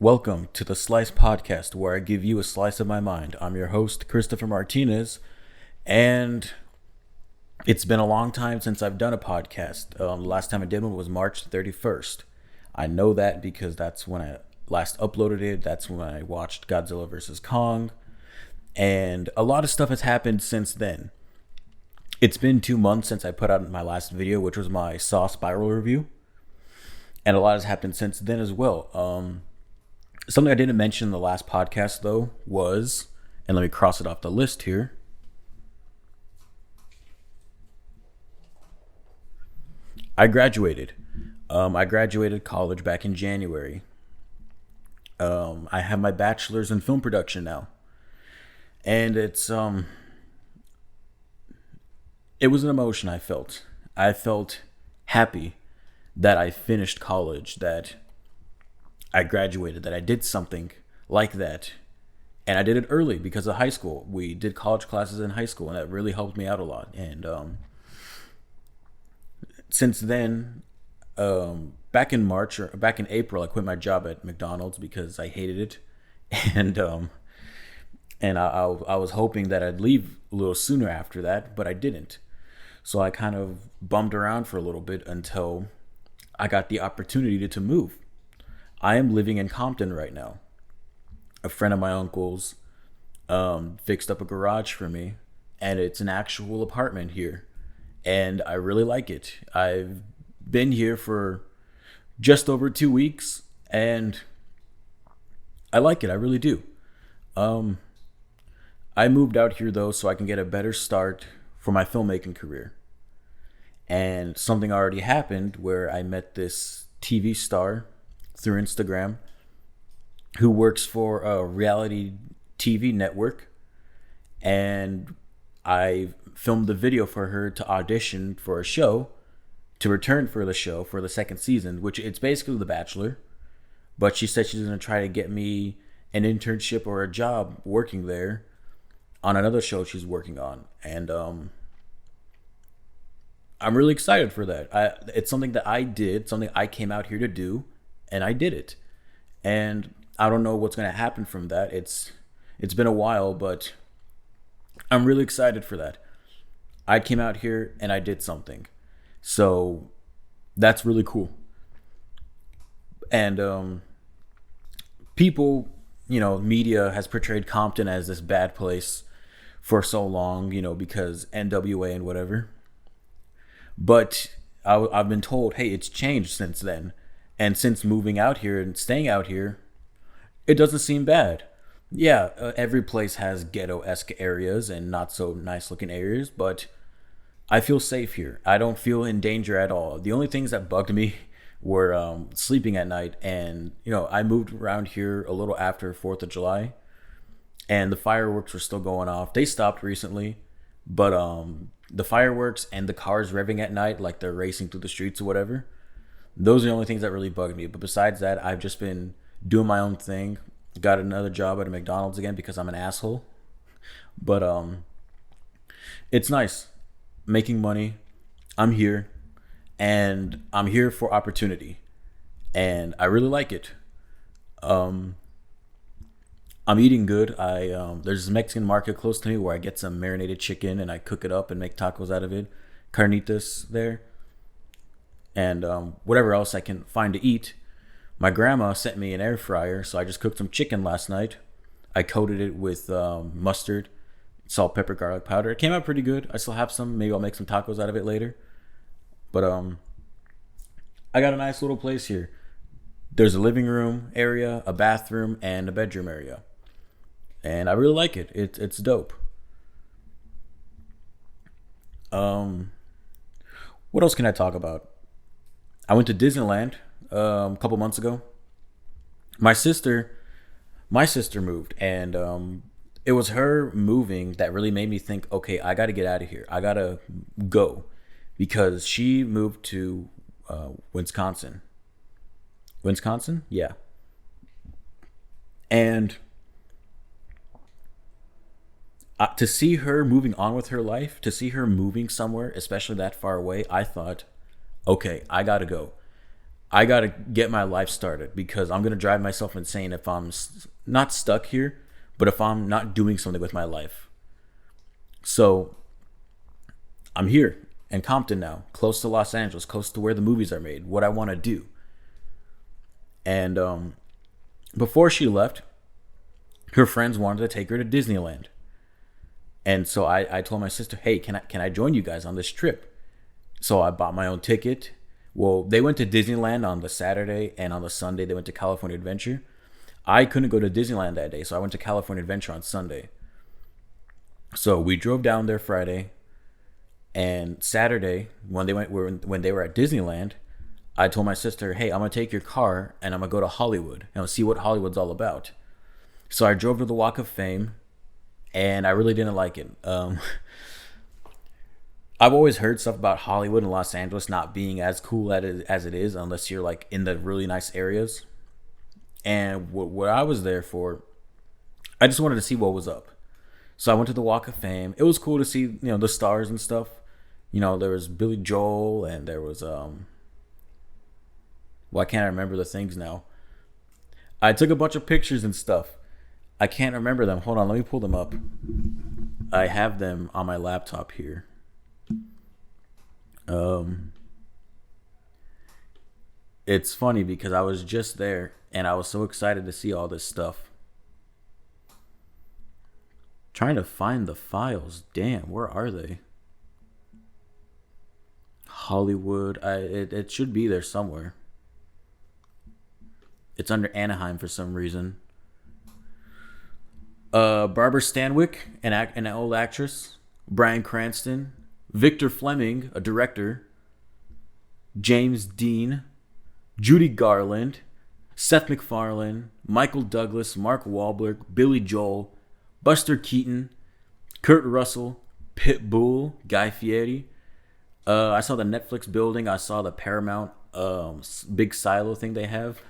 Welcome to the Slice Podcast, where I give you a slice of my mind. I'm your host, Christopher Martinez, and it's been a long time since I've done a podcast. The last time I did one was March 31st. I know that because that's when I last uploaded it. That's when I watched Godzilla vs. Kong, and a lot of stuff has happened since then. It's been 2 months since I put out my last video, which was my Saw Spiral review, and a lot has happened since then as well. Something I didn't mention in the last podcast, though, was, and let me cross it off the list here. I graduated. I graduated college back in January. I have my bachelor's in film production now. And it was an emotion I felt. I felt happy that I finished college, that I graduated, that I did something like that. And I did it early because of high school. We did college classes in high school, and that really helped me out a lot. And since then, back in March or back in April, I quit my job at McDonald's because I hated it. And I was hoping that I'd leave a little sooner after that, but I didn't. So I kind of bummed around for a little bit until I got the opportunity to move. I am living in Compton right now. A friend of my uncle's fixed up a garage for me, and it's an actual apartment here. And I really like it. I've been here for just over 2 weeks, and I like it. I really do. I moved out here, though, so I can get a better start for my filmmaking career. And something already happened where I met this TV star through Instagram who works for a reality TV network, and I filmed the video for her to audition for a show, to return for the show for the second season, which it's basically The Bachelor, but she said she's going to try to get me an internship or a job working there on another show she's working on. And I'm really excited for that. It's something that I did, something I came out here to do, and I did it. And I don't know what's going to happen from that. It's been a while, but I'm really excited for that. I came out here and I did something. So that's really cool. And people, media has portrayed Compton as this bad place for so long, because NWA and whatever. But I've been told, hey, it's changed since then. And since moving out here and staying out here, it doesn't seem bad. Yeah, every place has ghetto-esque areas and not so nice looking areas, but I feel safe here. I don't feel in danger at all. The only things that bugged me were sleeping at night. And, I moved around here a little after 4th of July, and the fireworks were still going off. They stopped recently, but the fireworks and the cars revving at night, like they're racing through the streets or whatever, those are the only things that really bugged me. But besides that, I've just been doing my own thing. Got another job at a McDonald's again because I'm an asshole. But it's nice. Making money. I'm here. And I'm here for opportunity. And I really like it. I'm eating good. There's a Mexican market close to me where I get some marinated chicken and I cook it up and make tacos out of it. Carnitas there. And whatever else I can find to eat. My grandma sent me an air fryer, so I just cooked some chicken last night. I coated it with mustard, salt, pepper, garlic powder. It came out pretty good. I still have some. Maybe I'll make some tacos out of it later. But I got a nice little place here. There's a living room area, a bathroom, and a bedroom area. And I really like it. It's dope. What else can I talk about? I went to Disneyland a couple months ago. My sister moved, and it was her moving that really made me think, okay, I got to get out of here. I got to go, because she moved to Wisconsin. Wisconsin? Yeah. And to see her moving on with her life, to see her moving somewhere, especially that far away, I thought, okay, I got to go. I gotta get my life started because I'm gonna drive myself insane if I'm not stuck here, but if I'm not doing something with my life. So I'm here in Compton now, close to Los Angeles, close to where the movies are made, what I want to do. And before she left, her friends wanted to take her to Disneyland. And so I told my sister, hey, can I join you guys on this trip? So I bought my own ticket. Well, they went to Disneyland on the Saturday, and on the Sunday they went to California Adventure. I couldn't go to Disneyland that day, so I went to California Adventure on Sunday. So we drove down there Friday, and Saturday when they were at Disneyland, I told my sister, "Hey, I'm gonna take your car and I'm gonna go to Hollywood and see what Hollywood's all about." So I drove to the Walk of Fame, and I really didn't like it. I've always heard stuff about Hollywood and Los Angeles not being as cool as it is unless you're like in the really nice areas. And what I was there for, I just wanted to see what was up. So I went to the Walk of Fame. It was cool to see, the stars and stuff. There was Billy Joel, and there was I can't remember the things now. I took a bunch of pictures and stuff. I can't remember them. Hold on, let me pull them up. I have them on my laptop here. It's funny because I was just there and I was so excited to see all this stuff. Trying to find the files. Damn, where are they? Hollywood. It should be there somewhere. It's under Anaheim for some reason. Barbara Stanwyck, an old actress. Bryan Cranston. Victor Fleming, a director. James Dean. Judy Garland. Seth MacFarlane. Michael Douglas. Mark Wahlberg. Billy Joel. Buster Keaton. Kurt Russell. Pitbull. Guy Fieri. I saw the Netflix building. I saw the Paramount big silo thing they have.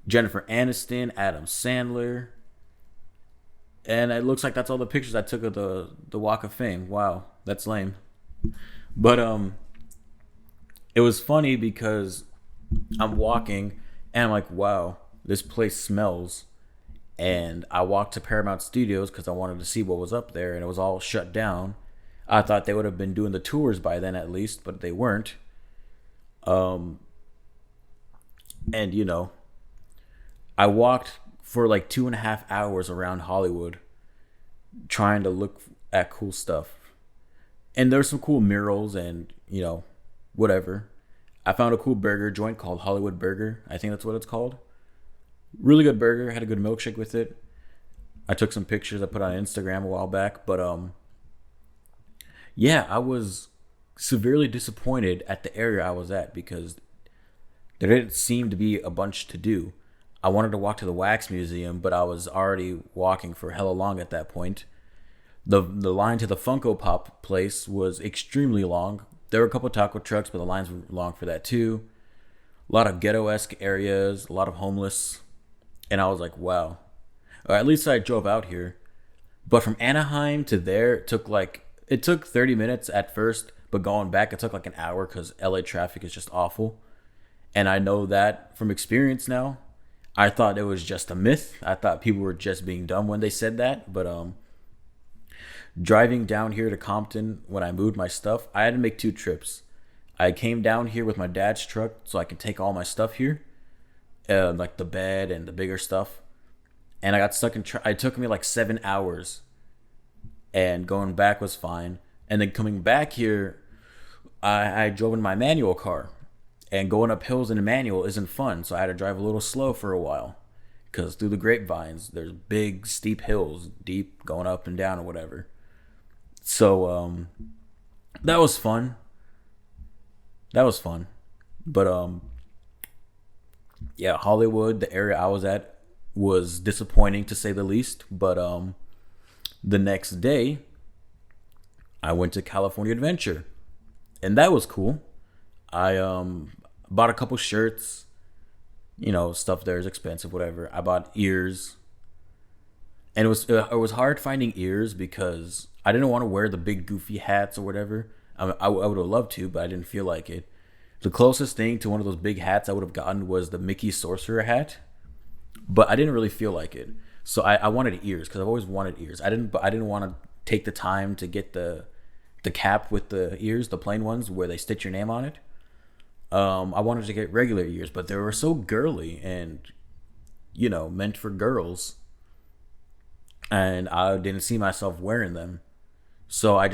Jennifer Aniston, Adam Sandler. And it looks like that's all the pictures I took of the Walk of Fame. Wow, that's lame. But it was funny because I'm walking and I'm like, wow, this place smells. And I walked to Paramount Studios because I wanted to see what was up there, and it was all shut down. I thought they would have been doing the tours by then at least, but they weren't. And I walked for like 2.5 hours around Hollywood trying to look at cool stuff. And there's some cool murals and, whatever. I found a cool burger joint called Hollywood Burger. I think that's what it's called. Really good burger. Had a good milkshake with it. I took some pictures I put on Instagram a while back. But, yeah, I was severely disappointed at the area I was at because there didn't seem to be a bunch to do. I wanted to walk to the Wax Museum, but I was already walking for hella long at that point. The line to the Funko Pop place was extremely long. There were a couple taco trucks, but the lines were long for that too. A lot of ghetto-esque areas, a lot of homeless. And I was like, wow. Or at least I drove out here. But from Anaheim to there, it took 30 minutes at first, but going back, it took like an hour because LA traffic is just awful. And I know that from experience now. I thought it was just a myth. I thought people were just being dumb when they said that. But driving down here to Compton when I moved my stuff, I had to make 2 trips. I came down here with my dad's truck so I could take all my stuff here, like the bed and the bigger stuff. And I got stuck in it took me like 7 hours. And going back was fine. And then coming back here, I drove in my manual car. And going up hills in a manual isn't fun, so I had to drive a little slow for a while. Because through the grapevines, there's big, steep hills, deep, going up and down or whatever. So, that was fun. But, yeah, Hollywood, the area I was at, was disappointing to say the least. But, the next day, I went to California Adventure. And that was cool. I bought a couple shirts. Stuff there is expensive, whatever. I bought ears. And it was hard finding ears because I didn't want to wear the big goofy hats or whatever. I would have loved to, but I didn't feel like it. The closest thing to one of those big hats I would have gotten was the Mickey Sorcerer hat, but I didn't really feel like it. So I wanted ears because I've always wanted ears. But I didn't want to take the time to get the cap with the ears, the plain ones where they stitch your name on it. I wanted to get regular ears, but they were so girly and meant for girls, and I didn't see myself wearing them. So I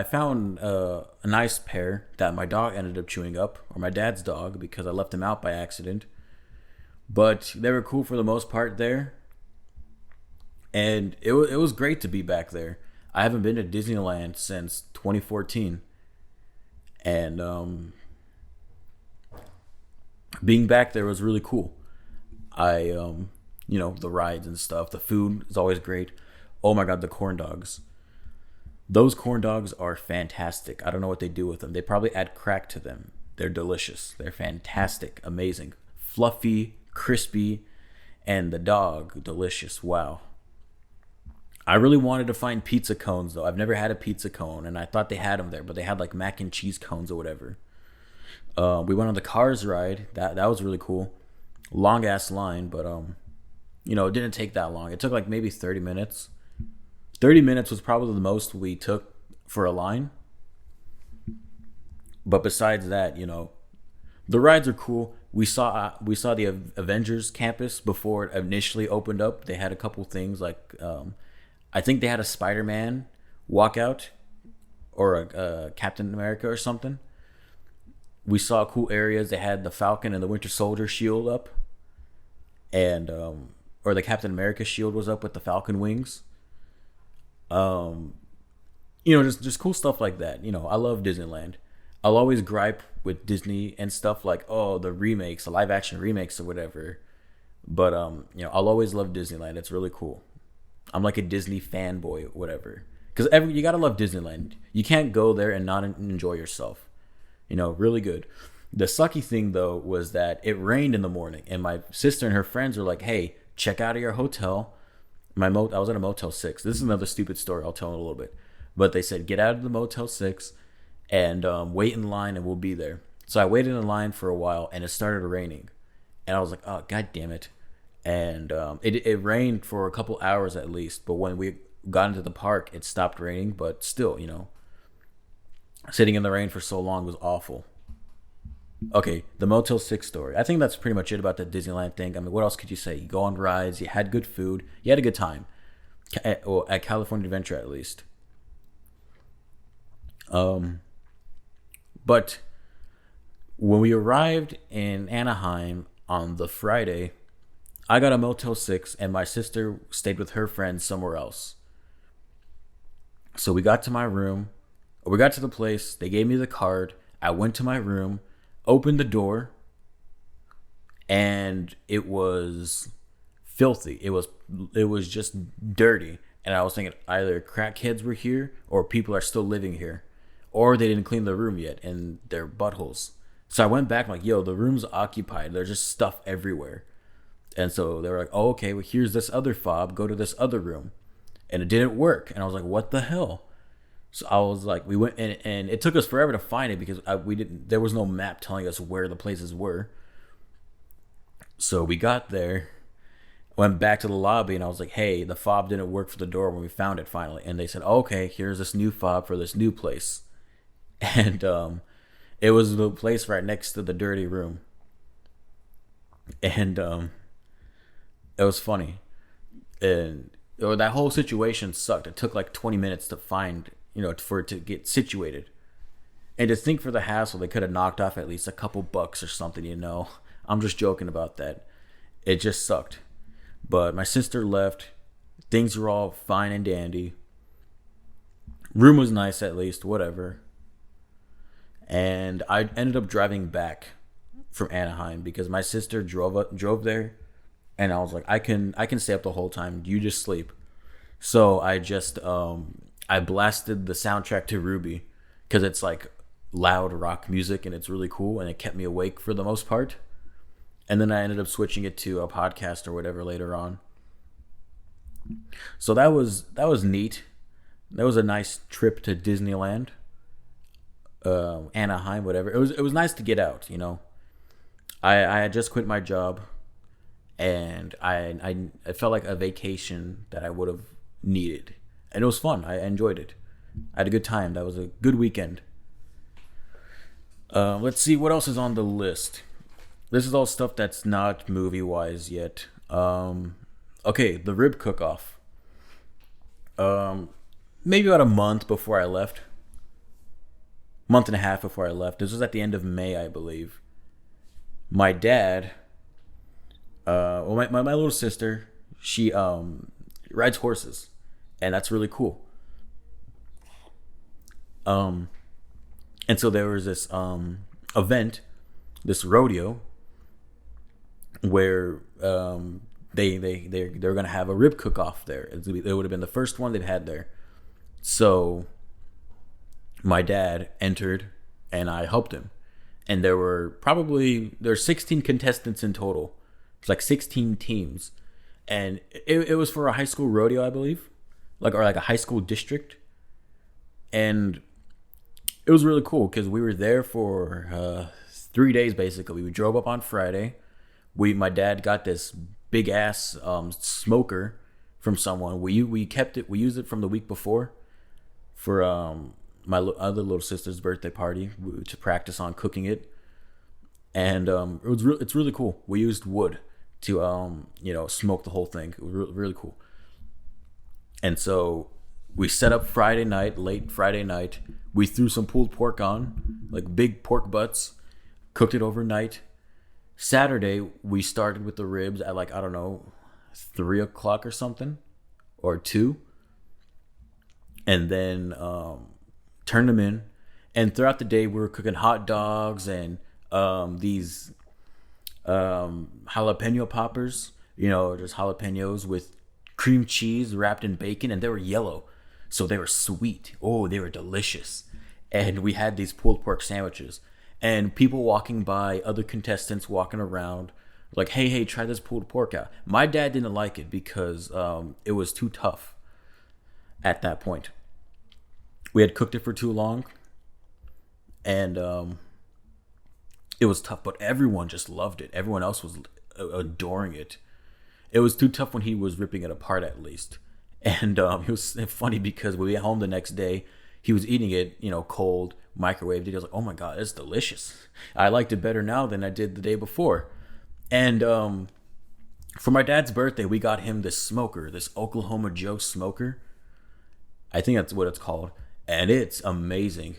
found a nice pair that my dog ended up chewing up, or my dad's dog, because I left him out by accident. But they were cool for the most part there, and it was great to be back there. I haven't been to Disneyland since 2014, and being back there was really cool. I the rides and stuff. The food is always great. Oh my god, the corn dogs. Those corn dogs are fantastic. I don't know what they do with them. They probably add crack to them. They're delicious. They're fantastic, amazing, fluffy, crispy, and the dog delicious. Wow. I really wanted to find pizza cones though. I've never had a pizza cone, and I thought they had them there, but they had like mac and cheese cones or whatever. We went on the Cars ride. That was really cool. Long ass line, but it didn't take that long. It took like maybe 30 minutes. 30 minutes was probably the most we took for a line. But besides that, the rides are cool. We saw the Avengers campus before it initially opened up. They had a couple things like I think they had a Spider-Man walkout or a Captain America or something. We saw cool areas. They had the Falcon and the Winter Soldier shield up, and or the Captain America shield was up with the Falcon wings. Just cool stuff like that. I love Disneyland. I'll always gripe with Disney and stuff like, oh, the remakes, the live action remakes or whatever. But I'll always love Disneyland. It's really cool. I'm like a Disney fanboy, whatever. Because you gotta love Disneyland. You can't go there and not enjoy yourself. Really good. The sucky thing though was that it rained in the morning, and my sister and her friends were like, "Hey, check out of your hotel." I was at a Motel 6. This is another stupid story. I'll tell in a little bit. But they said, get out of the Motel 6 and wait in line, and we'll be there. So I waited in line for a while, and it started raining, and I was like, "Oh, god damn it!" And it rained for a couple hours at least. But when we got into the park, it stopped raining. But still, sitting in the rain for so long was awful. Okay, the Motel 6 story. I think that's pretty much it about the Disneyland thing. I mean, what else could you say? You go on rides, you had good food, you had a good time. At California Adventure, at least. But when we arrived in Anaheim on the Friday, I got a Motel 6, and my sister stayed with her friends somewhere else. So we got to my room. We got to the place. They gave me the card. I went to my room, opened the door, and it was filthy. It was just dirty. And I was thinking either crackheads were here or people are still living here, or they didn't clean the room yet and they're buttholes. So I went back like, yo, the room's occupied. There's just stuff everywhere. And so they were like, oh, okay, well, here's this other fob. Go to this other room. And it didn't work. And I was like, what the hell? So I was like, we went and it took us forever to find it because there was no map telling us where the places were. So we got there, went back to the lobby, and I was like, hey, the fob didn't work for the door when we found it finally. And they said, okay, here's this new fob for this new place. And it was the place right next to the dirty room. And it was funny. And that whole situation sucked. It took like 20 minutes to find, for it to get situated. And to think for the hassle, they could have knocked off at least a couple bucks or something, I'm just joking about that. It just sucked. But my sister left. Things were all fine and dandy. Room was nice at least, whatever. And I ended up driving back from Anaheim because my sister drove there, and I was like, I can stay up the whole time. You just sleep. So I just I blasted the soundtrack to Ruby because it's like loud rock music and it's really cool, and it kept me awake for the most part. And then I ended up switching it to a podcast or whatever later on. So that was neat. That was a nice trip to Disneyland. Anaheim, whatever. It was nice to get out. I had just quit my job, and I felt like a vacation that I would have needed, and it was fun. I enjoyed it. I had a good time. That was a good weekend. Let's see what else is on the list. This is all stuff that's not movie wise yet. Okay, the rib cook off. Maybe about a month before I left. Month and a half before I left. This was at the end of May, I believe. My dad, my little sister, she rides horses, and that's really cool. And so there was this event, this rodeo, where they're gonna have a rib cook off there. It would have been the first one they've had there. So my dad entered, and I helped him. And there's 16 contestants in total. It's like 16 teams, and it was for a high school rodeo, I believe, or like a high school district, and it was really cool because we were there for 3 days basically. We drove up on Friday. My dad got this big ass smoker from someone. We kept it. We used it from the week before for my other little sister's birthday party to practice on cooking it, and it's really cool. We used wood to smoke the whole thing. It was really cool. And so we set up Friday night, late Friday night. We threw some pulled pork on, like big pork butts, cooked it overnight. Saturday we started with the ribs at like, I don't know, 3 o'clock or something, or 2, and then turned them in. And throughout the day we were cooking hot dogs and these jalapeno poppers, just jalapenos with cream cheese wrapped in bacon, and they were yellow, so they were sweet. Oh, they were delicious. And we had these pulled pork sandwiches, and people walking by, other contestants walking around, like, hey, try this pulled pork out. My dad didn't like it because it was too tough at that point. We had cooked it for too long, and it was tough, but everyone just loved it. Everyone else was adoring it. It was too tough when he was ripping it apart, at least. And it was funny because when we got home the next day, he was eating it, cold, microwaved. He was like, "Oh my god, it's delicious. I liked it better now than I did the day before." And for my dad's birthday, we got him this smoker, this Oklahoma Joe smoker. I think that's what it's called, and it's amazing.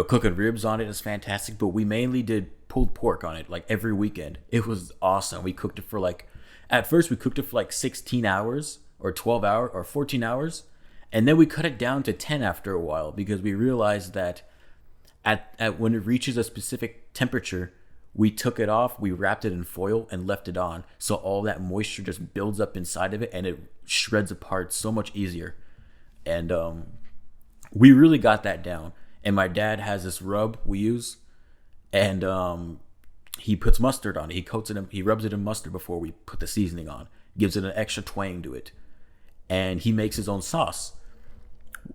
Cooking ribs on it is fantastic, but we mainly did pulled pork on it like every weekend. It was awesome. We cooked it for at first we cooked it for like 16 hours or 12 hours or 14 hours. And then we cut it down to 10 after a while because we realized that at when it reaches a specific temperature, we took it off, we wrapped it in foil and left it on. So all that moisture just builds up inside of it and it shreds apart so much easier. And we really got that down. And my dad has this rub we use, and he puts mustard on it. He rubs it in mustard before we put the seasoning on. Gives it an extra twang to it. And he makes his own sauce.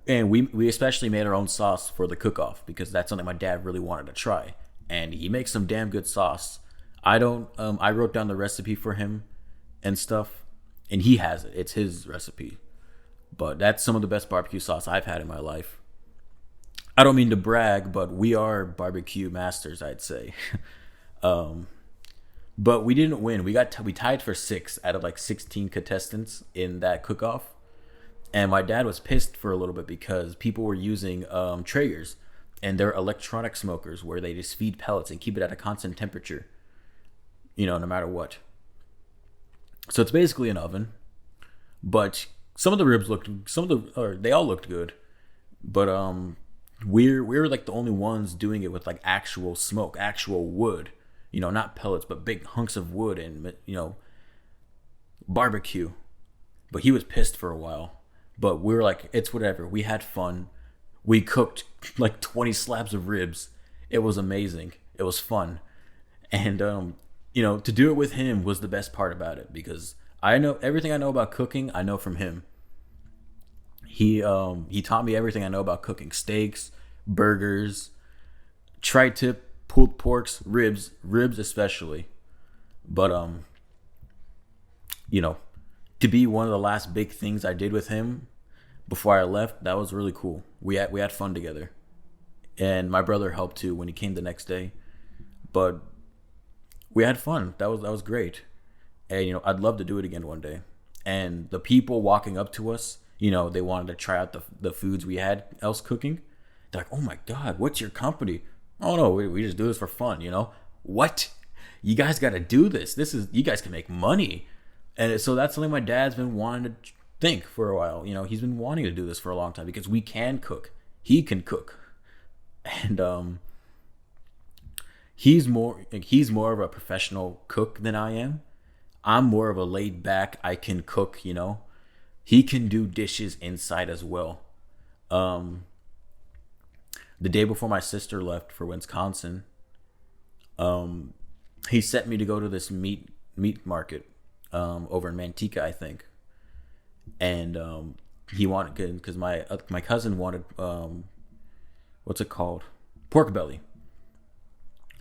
And we especially made our own sauce for the cook-off because that's something my dad really wanted to try. And he makes some damn good sauce. I wrote down the recipe for him and stuff, and he has it. It's his recipe. But that's some of the best barbecue sauce I've had in my life. I don't mean to brag, but we are barbecue masters, I'd say. But we didn't win. We tied for 6 out of like 16 contestants in that cook-off. And my dad was pissed for a little bit because people were using Traegers, and they're electronic smokers where they just feed pellets and keep it at a constant temperature, no matter what. So it's basically an oven, but they all looked good, but we're like the only ones doing it with like actual smoke, actual wood, not pellets, but big hunks of wood and barbecue. But he was pissed for a while. But we were like, it's whatever. We had fun. We cooked like 20 slabs of ribs. It was amazing. It was fun. And, to do it with him was the best part about it because I know everything I know about cooking, I know from him. He taught me everything I know about cooking. Steaks, burgers, tri-tip, pulled porks, ribs especially. But you know, to be one of the last big things I did with him before I left, that was really cool. We had fun together, and my brother helped too when he came the next day. But we had fun. That was great, and I'd love to do it again one day. And the people walking up to us, they wanted to try out the foods we had else cooking. They're like, "Oh my god, what's your company?" "Oh no, we just do this for fun." What? You guys got to do this. You guys can make money. And so that's something my dad's been wanting to think for a while. He's been wanting to do this for a long time because we can cook. He can cook. And he's more of a professional cook than I am. I'm more of a laid back, I can cook. He can do dishes inside as well. The day before my sister left for Wisconsin, he sent me to go to this meat market over in Manteca, I think. And he wanted, because my cousin wanted, what's it called, pork belly.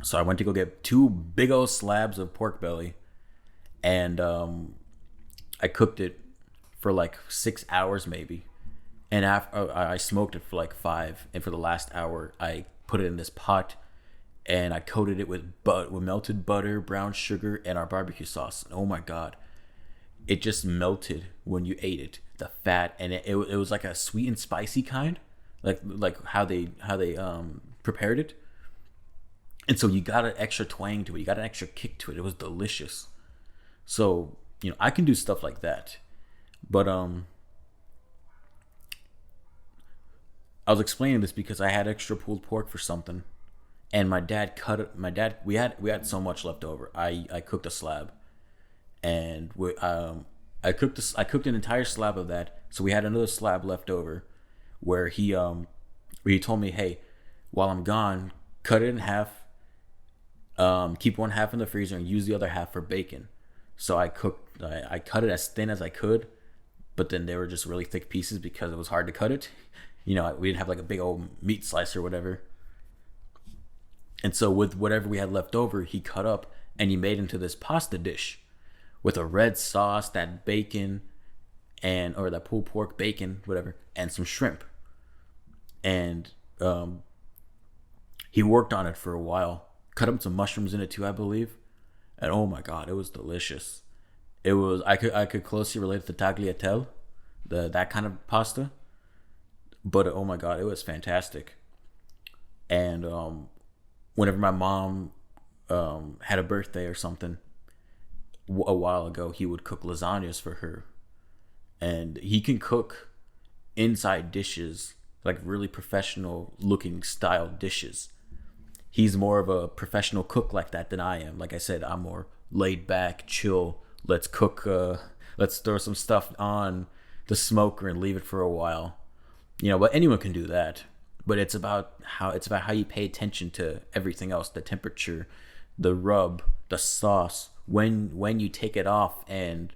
So I went to go get two big old slabs of pork belly, and I cooked it for like 6 hours maybe. And after I smoked it for like 5, and for the last hour I put it in this pot, and I coated it with melted butter, brown sugar, and our barbecue sauce. And oh my god, it just melted when you ate it. The fat, and it was like a sweet and spicy kind, like how they prepared it. And so you got an extra twang to it. You got an extra kick to it. It was delicious. So I can do stuff like that, but I was explaining this because I had extra pulled pork for something, and my dad cut it. We had so much left over. I cooked a slab, and I cooked an entire slab of that. So we had another slab left over, where he told me, "Hey, while I'm gone, cut it in half. Keep one half in the freezer and use the other half for bacon." So I cut it as thin as I could, but then they were just really thick pieces because it was hard to cut it. We didn't have like a big old meat slice or whatever. And so with whatever we had left over, he cut up and he made into this pasta dish with a red sauce, that bacon, or that pulled pork, bacon, whatever, and some shrimp. And he worked on it for a while. Cut up some mushrooms in it too, I believe. And oh my god, it was delicious. It was I could closely relate it to tagliatelle, that kind of pasta. But oh my god, it was fantastic. And whenever my mom had a birthday or something a while ago, he would cook lasagnas for her. And he can cook inside dishes, like really professional looking style dishes. He's more of a professional cook like that than I am. Like I said, I'm more laid back, chill. Let's cook. Let's throw some stuff on the smoker and leave it for a while. But anyone can do that. But it's about how you pay attention to everything else: the temperature, the rub, the sauce. When you take it off and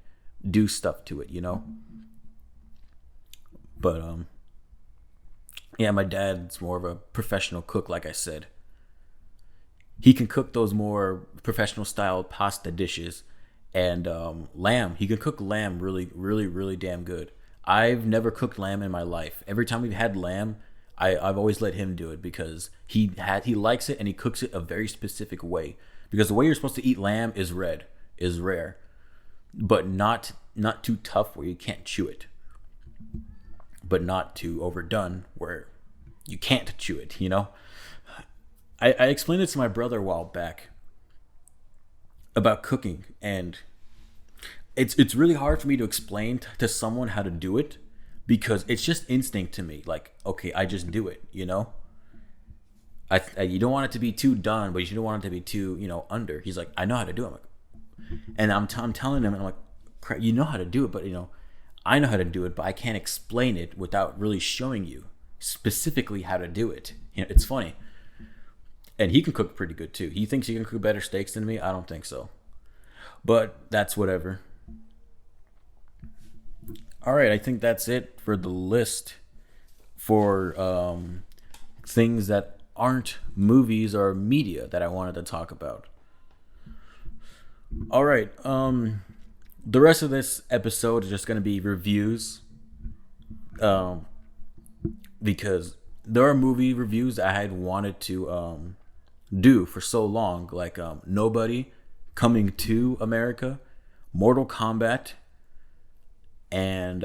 do stuff to it. But yeah, my dad's more of a professional cook, like I said. He can cook those more professional style pasta dishes, and lamb. He can cook lamb really, really, really damn good. I've never cooked lamb in my life. Every time we've had lamb, I've always let him do it because he likes it and he cooks it a very specific way. Because the way you're supposed to eat lamb is rare, but not too tough where you can't chew it, but not too overdone where you can't chew it. I explained it to my brother a while back about cooking, and it's really hard for me to explain to someone how to do it because it's just instinct to me. Like, okay, I just do it. You don't want it to be too done, but you don't want it to be too under. He's like, I know how to do it. I'm like, and I'm telling him, and I'm like, crap, you know how to do it, but I know how to do it, but I can't explain it without really showing you specifically how to do it. It's funny. And he can cook pretty good too. He thinks he can cook better steaks than me. I don't think so. But that's whatever. All right, I think that's it for the list for things that aren't movies or media that I wanted to talk about. All right. The rest of this episode is just going to be reviews. Um, because there are movie reviews I had wanted to do for so long, like Nobody, Coming to America, Mortal Kombat, and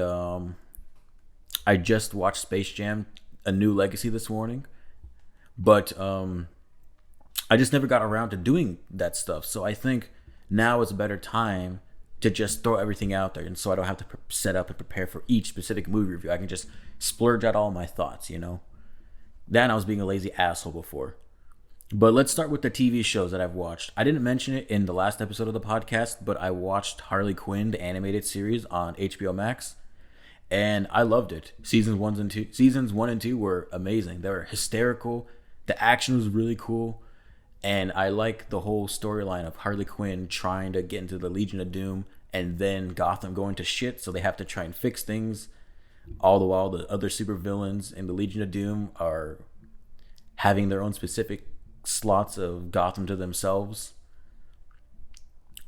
I just watched Space Jam: A New Legacy this morning, but I just never got around to doing that stuff. So I think now is a better time to just throw everything out there, and so I don't have to set up and prepare for each specific movie review. I can just splurge out all my thoughts, you know. Then I was being a lazy asshole before. But let's start with the TV shows that I've watched. I didn't mention it in the last episode of the podcast, but I watched Harley Quinn, the animated series on HBO Max, and I loved it. Seasons 1 and 2 were amazing. They were hysterical. The action was really cool. And I like the whole storyline of Harley Quinn trying to get into the Legion of Doom and then Gotham going to shit, so they have to try and fix things. All the while, the other supervillains in the Legion of Doom are having their own specific slots of Gotham to themselves.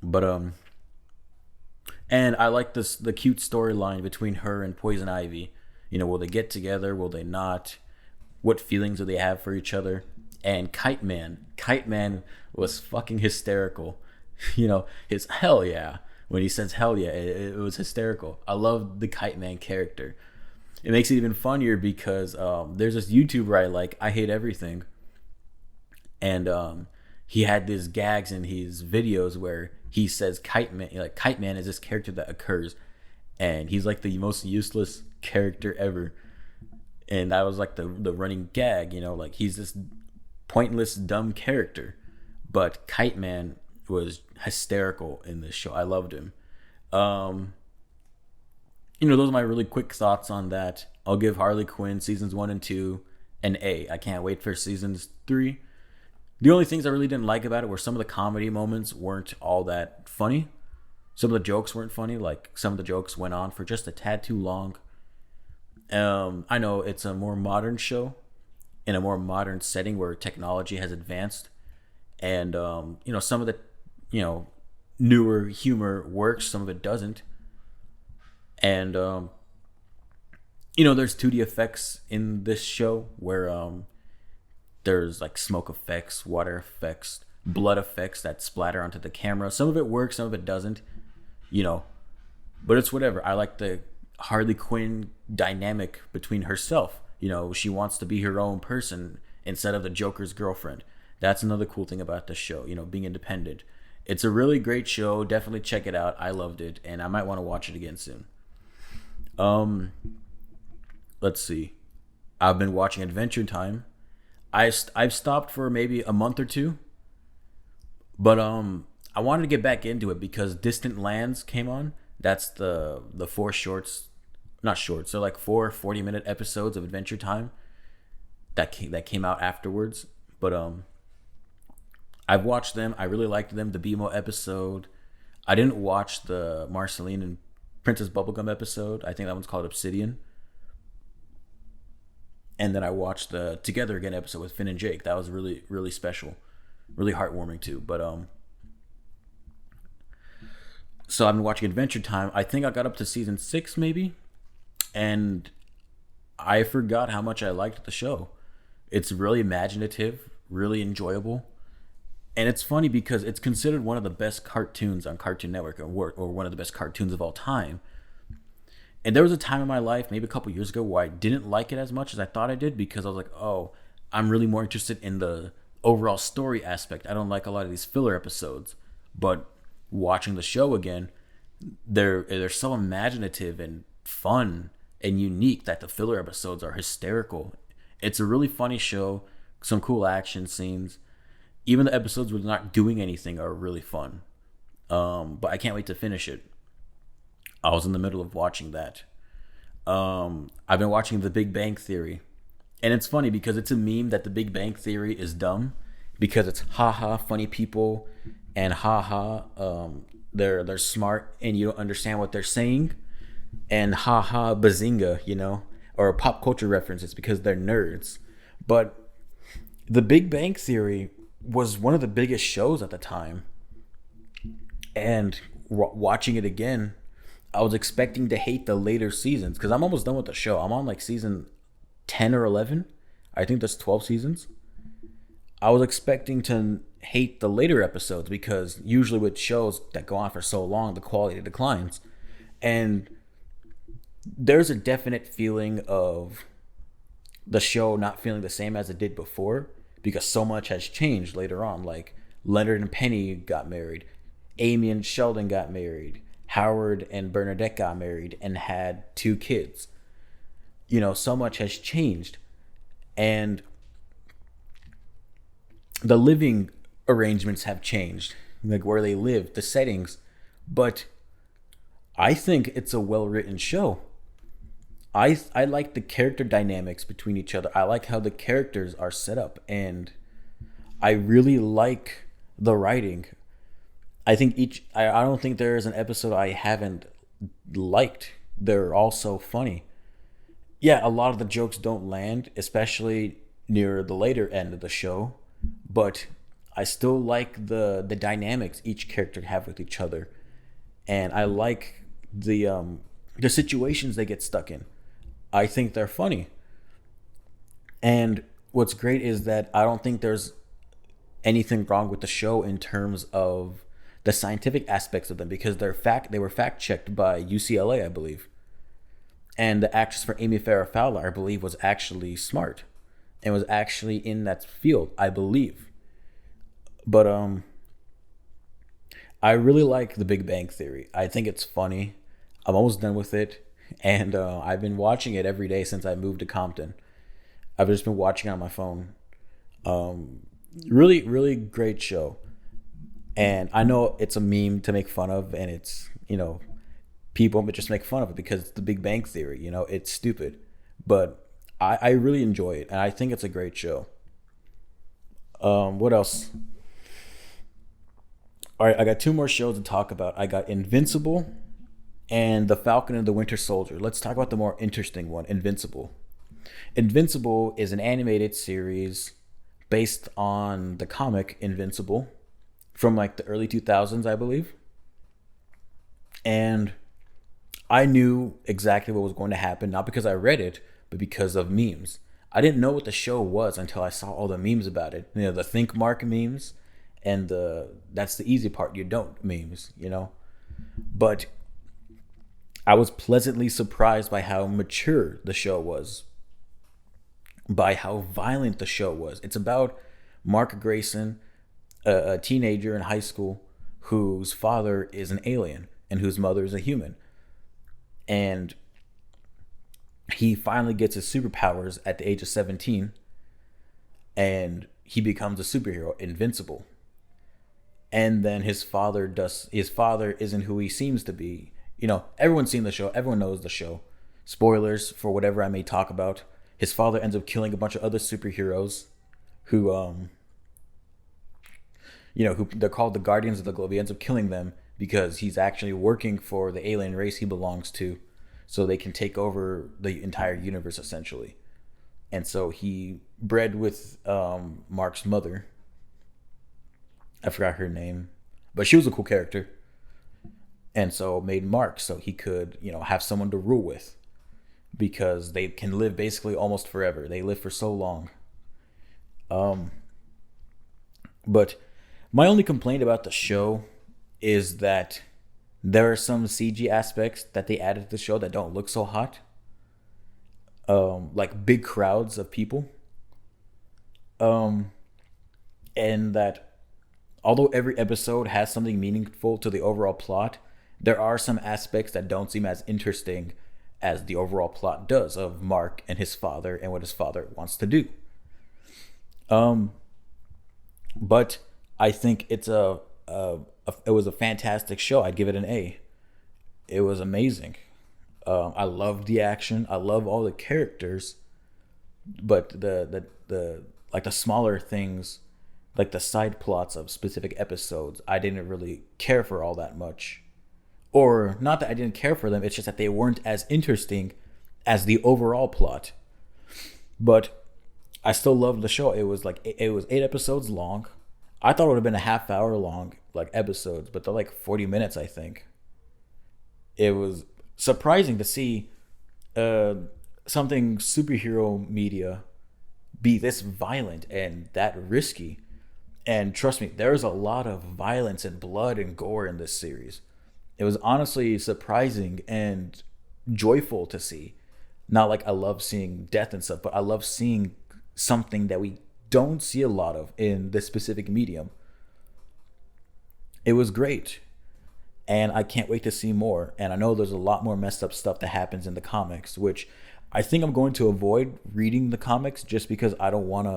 But and I like the cute storyline between her and Poison Ivy. You know, will they get together? Will they not? What feelings do they have for each other? And Kite Man was fucking hysterical. You know, his hell yeah. When he says hell yeah, it was hysterical. I love the Kite Man character. It makes it even funnier because there's this YouTuber I like, I Hate Everything. And he had these gags in his videos where he says Kite Man, like Kite Man is this character that occurs. And he's like the most useless character ever. And that was like the running gag, you know, like he's this pointless, dumb character. But Kite Man was hysterical in this show. I loved him. You know, those are my really quick thoughts on that. I'll give Harley Quinn seasons 1 and 2 an A. I can't wait for seasons 3. The only things I really didn't like about it were some of the comedy moments weren't all that funny. Some of the jokes weren't funny. Like some of the jokes went on for just a tad too long. I know it's a more modern show in a more modern setting where technology has advanced, and you know, some of the, you know, newer humor works, some of it doesn't. And you know, there's 2D effects in this show where there's like smoke effects, water effects, blood effects that splatter onto the camera. Some of it works, some of it doesn't, you know, but it's whatever. I like the Harley Quinn dynamic between herself. You know, she wants to be her own person instead of the Joker's girlfriend. That's another cool thing about the show, you know, being independent. It's a really great show. Definitely check it out. I loved it, and I might want to watch it again soon. Let's see. I've been watching Adventure Time. I've stopped for maybe a month or two, but I wanted to get back into it because Distant Lands came on. That's the 4 shorts, not shorts, they're like 4 40-minute episodes of Adventure Time that came out afterwards. But I've watched them. I really liked them. The BMO episode. I didn't watch the Marceline and Princess Bubblegum episode. I think that one's called Obsidian. And then I watched the Together Again episode with Finn and Jake. That was really, really special. Really heartwarming too. But so I've been watching Adventure Time. I think I got up to season 6 maybe. And I forgot how much I liked the show. It's really imaginative, really enjoyable. And it's funny because it's considered one of the best cartoons on Cartoon Network, or one of the best cartoons of all time. And there was a time in my life, maybe a couple years ago, where I didn't like it as much as I thought I did because I was like, oh, I'm really more interested in the overall story aspect. I don't like a lot of these filler episodes. But watching the show again, they're so imaginative and fun and unique that the filler episodes are hysterical. It's a really funny show, some cool action scenes. Even the episodes where they're not doing anything are really fun. But I can't wait to finish it. I was in the middle of watching that. I've been watching The Big Bang Theory. And it's funny because it's a meme that The Big Bang Theory is dumb. Because it's haha funny people and haha they're smart and you don't understand what they're saying. And haha bazinga, you know, or pop culture references because they're nerds. But The Big Bang Theory was one of the biggest shows at the time, and watching it again, I was expecting to hate the later seasons because I'm almost done with the show. I'm on like season 10 or 11. I think there's 12 seasons. I was expecting to hate the later episodes because usually with shows that go on for so long, the quality declines. And there's a definite feeling of the show not feeling the same as it did before because so much has changed later on. Like Leonard and Penny got married, Amy and Sheldon got married, Howard and Bernadette got married and had 2 kids. You know, so much has changed. And the living arrangements have changed, like where they live, the settings. But I think it's a well-written show. I like the character dynamics between each other. I like how the characters are set up, and I really like the writing. I don't think there is an episode I haven't liked. They're all so funny. Yeah, a lot of the jokes don't land, especially near the later end of the show, but I still like the dynamics each character have with each other, and I like the situations they get stuck in. I think they're funny. And what's great is that I don't think there's anything wrong with the show in terms of the scientific aspects of them because they were fact checked by UCLA, I believe. And the actress for Amy Farrah Fowler, I believe, was actually smart and was actually in that field, I believe. But I really like The Big Bang Theory. I think it's funny. I'm almost done with it. And I've been watching it every day since I moved to Compton. I've just been watching it on my phone. Really, really great show. And I know it's a meme to make fun of, and it's, people just make fun of it because it's the Big Bang Theory. It's stupid. But I really enjoy it, and I think it's a great show. What else? All right, I got 2 more shows to talk about. I got Invincible and The Falcon and the Winter Soldier. Let's talk about the more interesting one, Invincible. Invincible is an animated series based on the comic Invincible from like the early 2000s, I believe. And I knew exactly what was going to happen, not because I read it, but because of memes. I didn't know what the show was until I saw all the memes about it. The think mark memes and that's the easy part, you don't memes, But I was pleasantly surprised by how mature the show was, by how violent the show was. It's about Mark Grayson, a teenager in high school whose father is an alien and whose mother is a human. And he finally gets his superpowers at the age of 17, and he becomes a superhero, Invincible. And then his father isn't who he seems to be. Everyone's seen the show. Everyone knows the show. Spoilers for whatever I may talk about. His father ends up killing a bunch of other superheroes who, who they're called the Guardians of the Globe. He ends up killing them because he's actually working for the alien race he belongs to so they can take over the entire universe, essentially. And so he bred with Mark's mother. I forgot her name, but she was a cool character. And so made Mark so he could, have someone to rule with because they can live basically almost forever. They live for so long. But my only complaint about the show is that there are some CG aspects that they added to the show that don't look so hot. Like big crowds of people. And that although every episode has something meaningful to the overall plot, there are some aspects that don't seem as interesting as the overall plot does of Mark and his father and what his father wants to do. But I think it was a fantastic show. I'd give it an A. It was amazing. I loved the action. I love all the characters, but the like the smaller things, like the side plots of specific episodes, I didn't really care for all that much. Or not that I didn't care for them, it's just that they weren't as interesting as the overall plot. But I still loved the show. It was like it was 8 episodes long. I thought it would have been a half hour long like episodes, but they're like 40 minutes. I think it was surprising to see uh, something superhero media be this violent and that risky. And trust me, there's a lot of violence and blood and gore in this series. It was honestly surprising and joyful to see. Not like I love seeing death and stuff, but I love seeing something that we don't see a lot of in this specific medium. It was great. And I can't wait to see more. And I know there's a lot more messed up stuff that happens in the comics, which I think I'm going to avoid reading the comics just because I don't want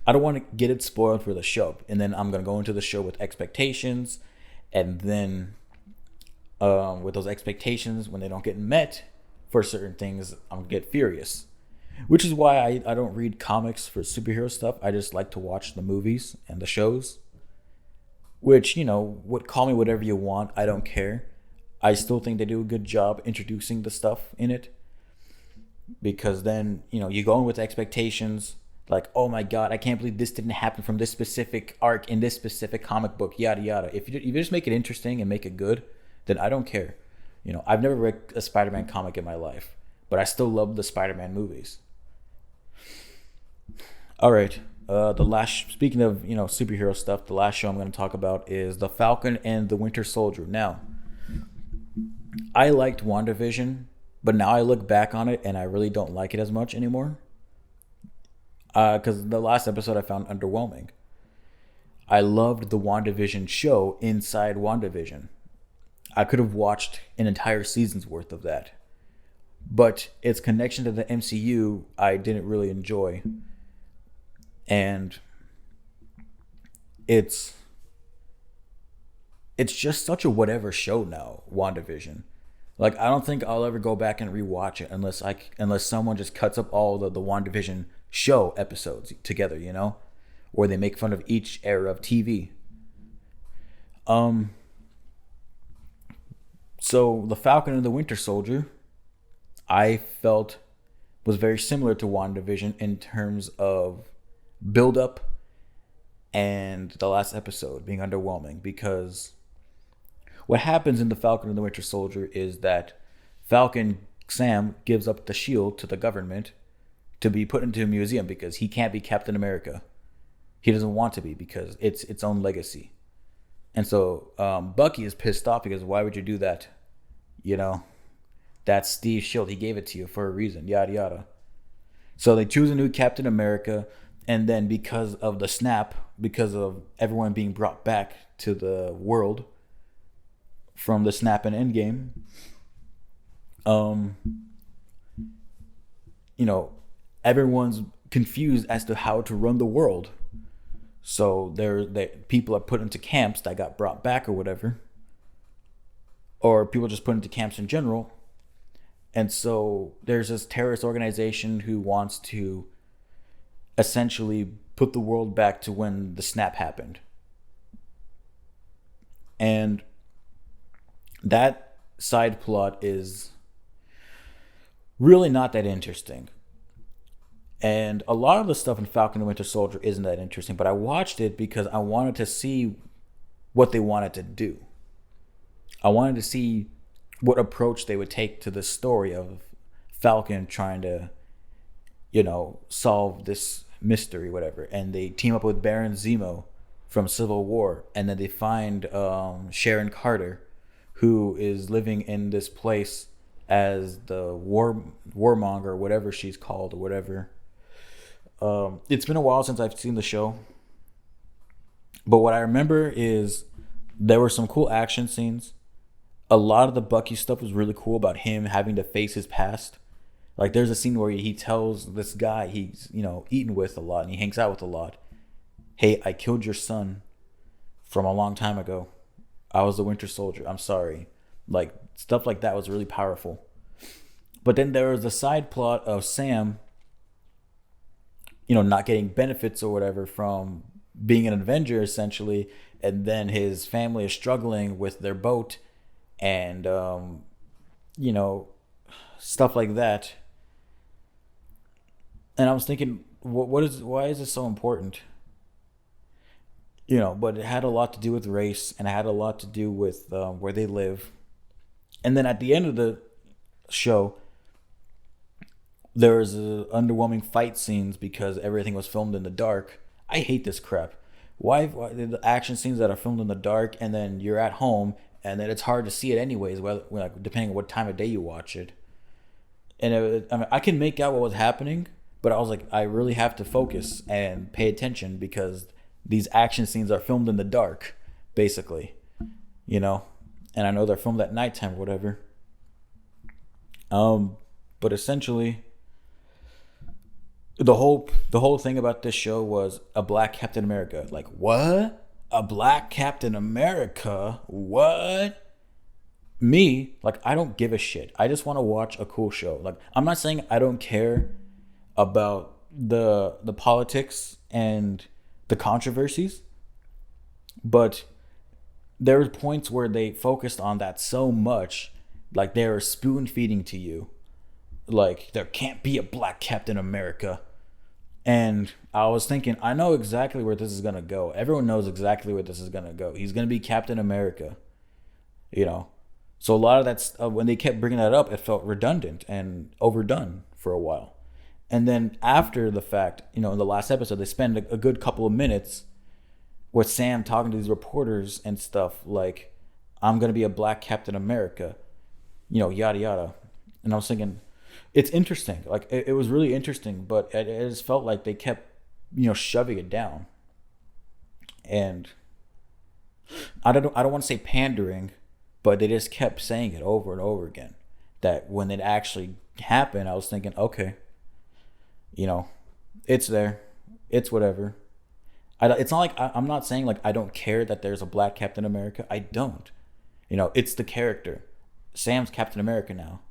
to get it spoiled for the show. And then I'm going to go into the show with expectations, and then with those expectations, when they don't get met for certain things, I'm going to get furious. Which is why I don't read comics for superhero stuff. I just like to watch the movies and the shows. Which, would call me whatever you want. I don't care. I still think they do a good job introducing the stuff in it. Because then, you go in with expectations. Like, oh my God, I can't believe this didn't happen from this specific arc in this specific comic book, yada, yada. If you just make it interesting and make it good, then I don't care. I've never read a Spider-Man comic in my life. But I still love the Spider-Man movies. All right. Speaking of superhero stuff, the last show I'm going to talk about is The Falcon and the Winter Soldier. Now, I liked WandaVision, but now I look back on it and I really don't like it as much anymore. Because the last episode I found underwhelming. I loved the WandaVision show inside WandaVision. I could have watched an entire season's worth of that. But its connection to the MCU, I didn't really enjoy. And it's just such a whatever show now, WandaVision. Like, I don't think I'll ever go back and rewatch it unless someone just cuts up all the WandaVision show episodes together, or they make fun of each era of TV. So the Falcon and the Winter Soldier, I felt was very similar to WandaVision in terms of build up and the last episode being underwhelming, because what happens in the Falcon and the Winter Soldier is that Falcon Sam gives up the shield to the government to be put into a museum because he can't be Captain America. He doesn't want to be because it's its own legacy. And so Bucky is pissed off because why would you do that? That's Steve's shield. He gave it to you for a reason, yada, yada. So they choose a new Captain America. And then because of the snap, because of everyone being brought back to the world from the snap and Endgame, everyone's confused as to how to run the world. So people are put into camps that got brought back or whatever. Or people just put into camps in general. And so there's this terrorist organization who wants to essentially put the world back to when the snap happened. And that side plot is really not that interesting. And a lot of the stuff in Falcon and Winter Soldier isn't that interesting, but I watched it because I wanted to see what they wanted to do. I wanted to see what approach they would take to the story of Falcon trying to, solve this mystery, whatever. And they team up with Baron Zemo from Civil War, and then they find Sharon Carter, who is living in this place as the warmonger, whatever she's called, or whatever. It's been a while since I've seen the show, but what I remember is there were some cool action scenes. A lot of the Bucky stuff was really cool about him having to face his past. Like, there's a scene where he tells this guy he's, eaten with a lot and he hangs out with a lot, hey, I killed your son from a long time ago. I was the Winter Soldier. I'm sorry. Like, stuff like that was really powerful. But then there was the side plot of Sam, not getting benefits or whatever from being an Avenger, essentially. And then his family is struggling with their boat and, stuff like that. And I was thinking, why is this so important? But it had a lot to do with race, and it had a lot to do with where they live. And then at the end of the show, there was underwhelming fight scenes because everything was filmed in the dark. I hate this crap. Why the action scenes that are filmed in the dark, and then you're at home, and then it's hard to see it anyways, whether, like, depending on what time of day you watch it. And I mean, I can make out what was happening, but I was like, I really have to focus and pay attention because these action scenes are filmed in the dark, basically, And I know they're filmed at nighttime or whatever. But essentially, the whole thing about this show was a black Captain America. Like, what? A black Captain America? What? Me, like, I don't give a shit. I just want to watch a cool show. Like, I'm not saying I don't care about the politics and the controversies, but there were points where they focused on that so much, like they were spoon feeding to you, like there can't be a black Captain America. And I was thinking, I know exactly where this is gonna go. Everyone knows exactly where this is gonna go. He's gonna be Captain America, So a lot of that's when they kept bringing that up, it felt redundant and overdone for a while. And then after the fact, in the last episode, they spend a good couple of minutes with Sam talking to these reporters and stuff like, I'm going to be a black Captain America, yada, yada. And I was thinking, it's interesting. Like, it was really interesting, but it just felt like they kept, shoving it down. And I don't want to say pandering, but they just kept saying it over and over again. That when it actually happened, I was thinking, okay, it's there. It's whatever. It's not like I'm not saying like I don't care that there's a black Captain America. I don't. It's the character. Sam's Captain America now.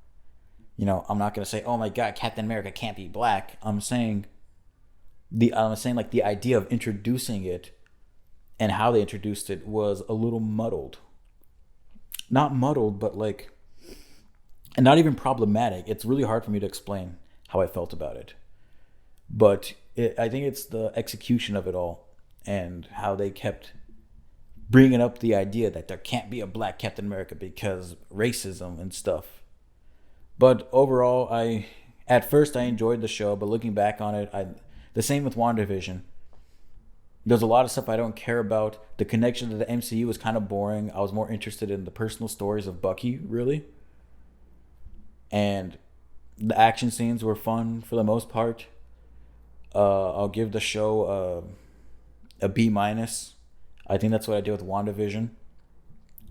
I'm not gonna say, oh my God, Captain America can't be black. I'm saying like the idea of introducing it and how they introduced it was a little muddled. Not muddled, but like, and not even problematic. It's really hard for me to explain how I felt about it. But I think it's the execution of it all and how they kept bringing up the idea that there can't be a black Captain America because racism and stuff. But overall, at first I enjoyed the show, but looking back on it, the same with WandaVision. There's a lot of stuff I don't care about. The connection to the MCU was kind of boring. I was more interested in the personal stories of Bucky, really. And the action scenes were fun for the most part. I'll give the show a B-. I think that's what I did with WandaVision.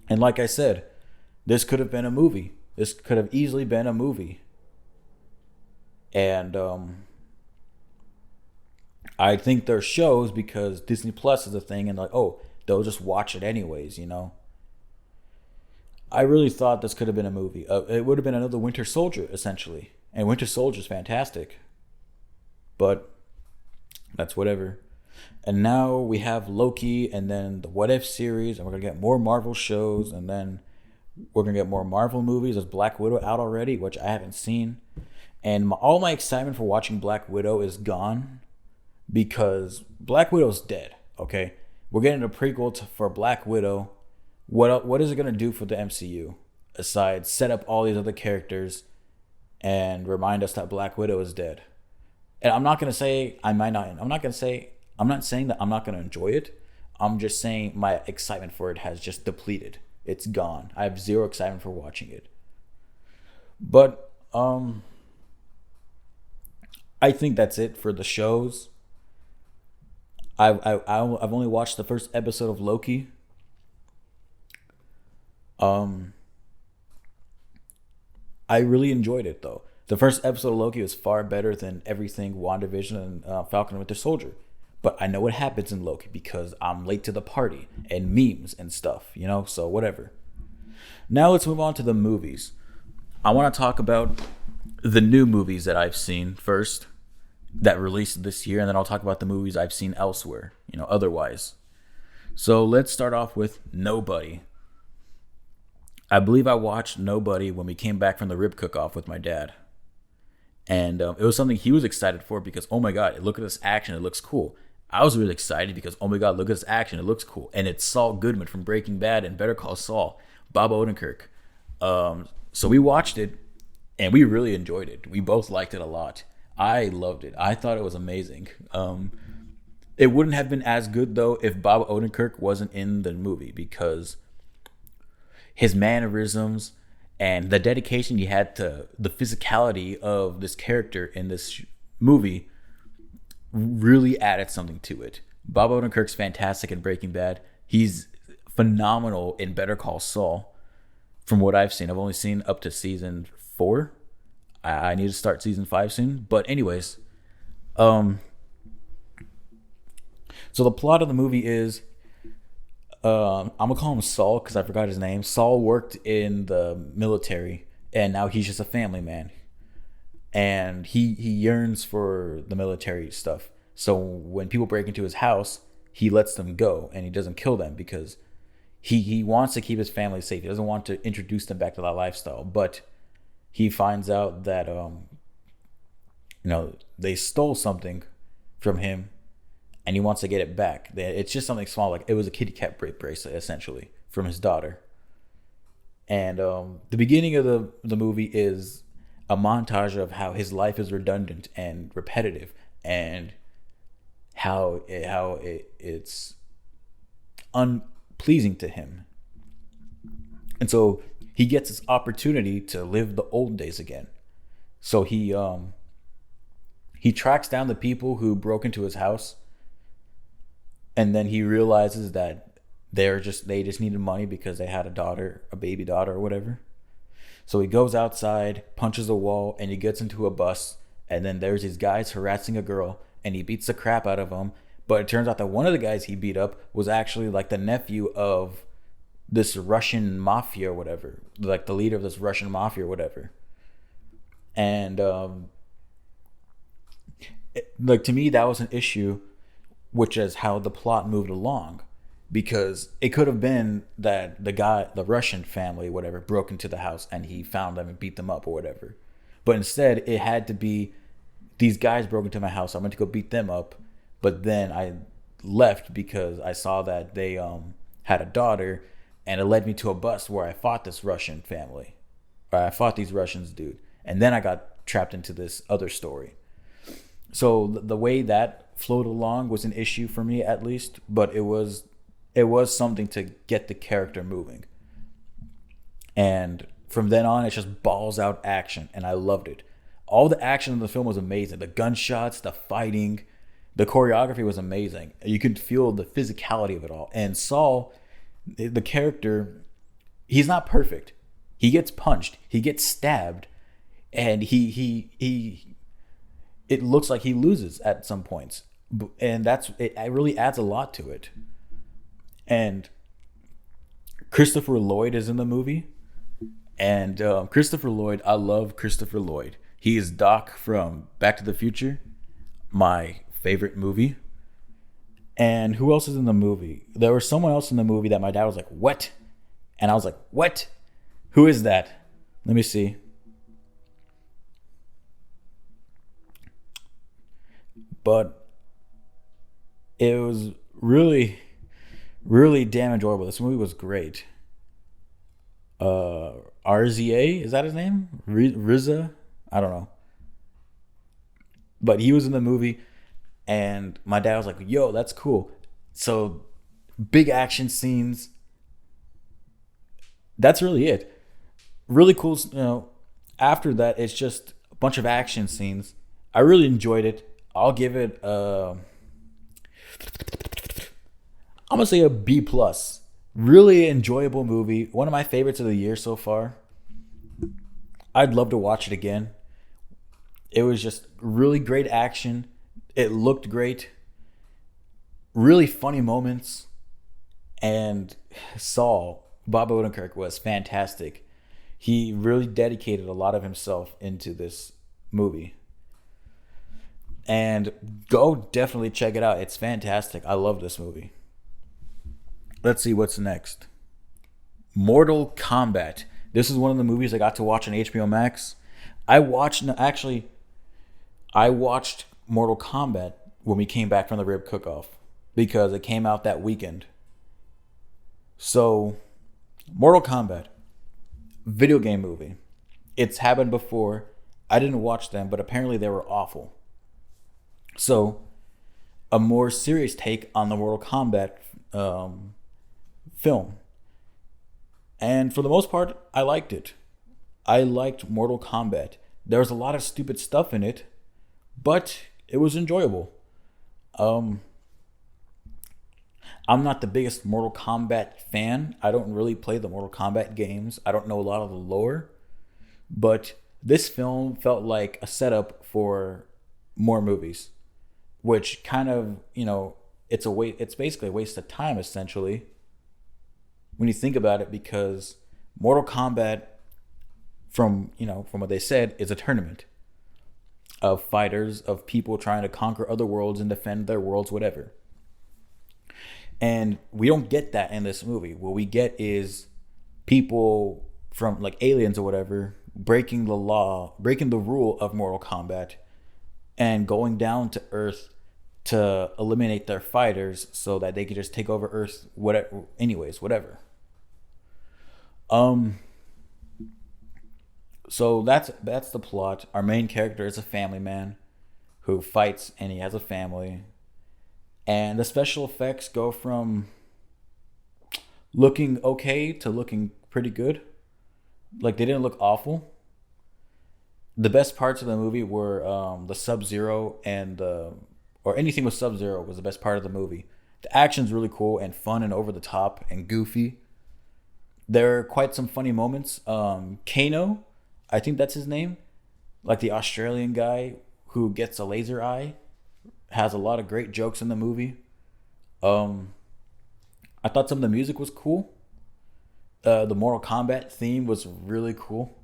And like I said, this could have been a movie. This could have easily been a movie. And I think there's shows because Disney Plus is a thing and like, oh, they'll just watch it anyways, I really thought this could have been a movie. It would have been another Winter Soldier, essentially. And Winter Soldier's fantastic. But that's whatever. And now we have Loki and then the What If series, and we're going to get more Marvel shows, and then we're going to get more Marvel movies. There's Black Widow out already, which I haven't seen. And all my excitement for watching Black Widow is gone because Black Widow's dead, okay? We're getting a prequel for Black Widow. What is it going to do for the MCU aside set up all these other characters and remind us that Black Widow is dead? And I'm not saying that I'm not going to enjoy it. I'm just saying my excitement for it has just depleted. It's gone. I have zero excitement for watching it. But I think that's it for the shows. I've only watched the first episode of Loki. I really enjoyed it though. The first episode of Loki was far better than everything WandaVision and Falcon and Winter Soldier. But I know what happens in Loki because I'm late to the party and memes and stuff, so whatever. Now let's move on to the movies. I want to talk about the new movies that I've seen first that released this year, and then I'll talk about the movies I've seen elsewhere, otherwise. So let's start off with Nobody. I believe I watched Nobody when we came back from the rib cook-off with my dad. And it was something he was excited for because, oh my god, look at this action, it looks cool. I was really excited because, oh my god, look at this action, it looks cool. And it's Saul Goodman from Breaking Bad and Better Call Saul, Bob Odenkirk. So we watched it and we really enjoyed it. We both liked it a lot. I loved it. I thought it was amazing. It wouldn't have been as good though if Bob Odenkirk wasn't in the movie, because his mannerisms and the dedication he had to the physicality of this character in this movie really added something to it. Bob Odenkirk's fantastic in Breaking Bad. He's phenomenal in Better Call Saul. From what I've seen, I've only seen up to season 4. I need to start season 5 soon. But anyways, so the plot of the movie is, I'm gonna call him Saul because I forgot his name. Saul worked in the military and now he's just a family man. And he yearns for the military stuff. So when people break into his house, he lets them go and he doesn't kill them because he wants to keep his family safe. He doesn't want to introduce them back to that lifestyle. But he finds out that they stole something from him and he wants to get it back. It's just something small, like it was a kitty cat bracelet essentially from his daughter. And the beginning of the movie is a montage of how his life is redundant and repetitive, and how it's unpleasing to him. And so he gets this opportunity to live the old days again. So he tracks down the people who broke into his house, and then he realizes that they just needed money because they had a baby daughter or whatever. So he goes outside, punches a wall, and he gets into a bus. And then there's these guys harassing a girl, and he beats the crap out of them. But it turns out that one of the guys he beat up was actually like the nephew of this Russian mafia or whatever, like the leader of this Russian mafia or whatever. And to me, that was an issue, which is how the plot moved along. Because it could have been that the Russian family, whatever, broke into the house and he found them and beat them up or whatever. But instead, it had to be, these guys broke into my house, I went to go beat them up. But then I left because I saw that they had a daughter, and it led me to a bus where I fought this Russian family. Or I fought these Russians, dude. And then I got trapped into this other story. So the way that flowed along was an issue for me, at least. But it was something to get the character moving. And from then on, it's just balls out action, and I loved it. All the action in the film was amazing. The gunshots, the fighting, the choreography was amazing. You could feel the physicality of it all. And Saul, the character, he's not perfect. He gets punched, he gets stabbed, and it looks like he loses at some points. And it really adds a lot to it. And Christopher Lloyd is in the movie. And Christopher Lloyd, I love Christopher Lloyd. He is Doc from Back to the Future, my favorite movie. And who else is in the movie? There was someone else in the movie that my dad was like, what? And I was like, what? Who is that? Let me see. But it was really, really damn enjoyable. This movie was great. RZA, is that his name? Riza? I don't know. But he was in the movie, and my dad was like, yo, that's cool. So big action scenes. That's really it. Really cool. After that, it's just a bunch of action scenes. I really enjoyed it. I'll give it I'm gonna say a B+. Really enjoyable movie. One of my favorites of the year so far. I'd love to watch it again. It was just really great action. It looked great. Really funny moments. And Saul, Bob Odenkirk, was fantastic. He really dedicated a lot of himself into this movie. And go definitely check it out. It's fantastic. I love this movie. Let's see what's next. Mortal Kombat. This is one of the movies I got to watch on HBO Max. I watched, actually, I watched Mortal Kombat when we came back from the rib cook-off because it came out that weekend. So, Mortal Kombat, video game movie. It's happened before. I didn't watch them, but apparently they were awful. So, a more serious take on the Mortal Kombat film. And for the most part, I liked it. I liked Mortal Kombat. There was a lot of stupid stuff in it, but it was enjoyable. Um, I'm not the biggest Mortal Kombat fan. I don't really play the Mortal Kombat games. I don't know a lot of the lore, but this film felt like a setup for more movies, which kind of, it's basically a waste of time essentially when you think about it, because Mortal Kombat, from what they said, is a tournament of fighters, of people trying to conquer other worlds and defend their worlds, whatever. And we don't get that in this movie. What we get is people from like aliens or whatever breaking the law, breaking the rule of Mortal Kombat, and going down to Earth to eliminate their fighters so that they could just take over Earth, whatever. Anyways, whatever. So that's the plot. Our main character is a family man who fights, and he has a family. And the special effects go from looking okay to looking pretty good. Like, they didn't look awful. The best parts of the movie were the Sub-Zero or anything with Sub-Zero was the best part of the movie. The action's really cool and fun and over the top and goofy. There are quite some funny moments. Kano, I think that's his name, like the Australian guy who gets a laser eye, has a lot of great jokes in the movie. I thought some of the music was cool. The Mortal Kombat theme was really cool.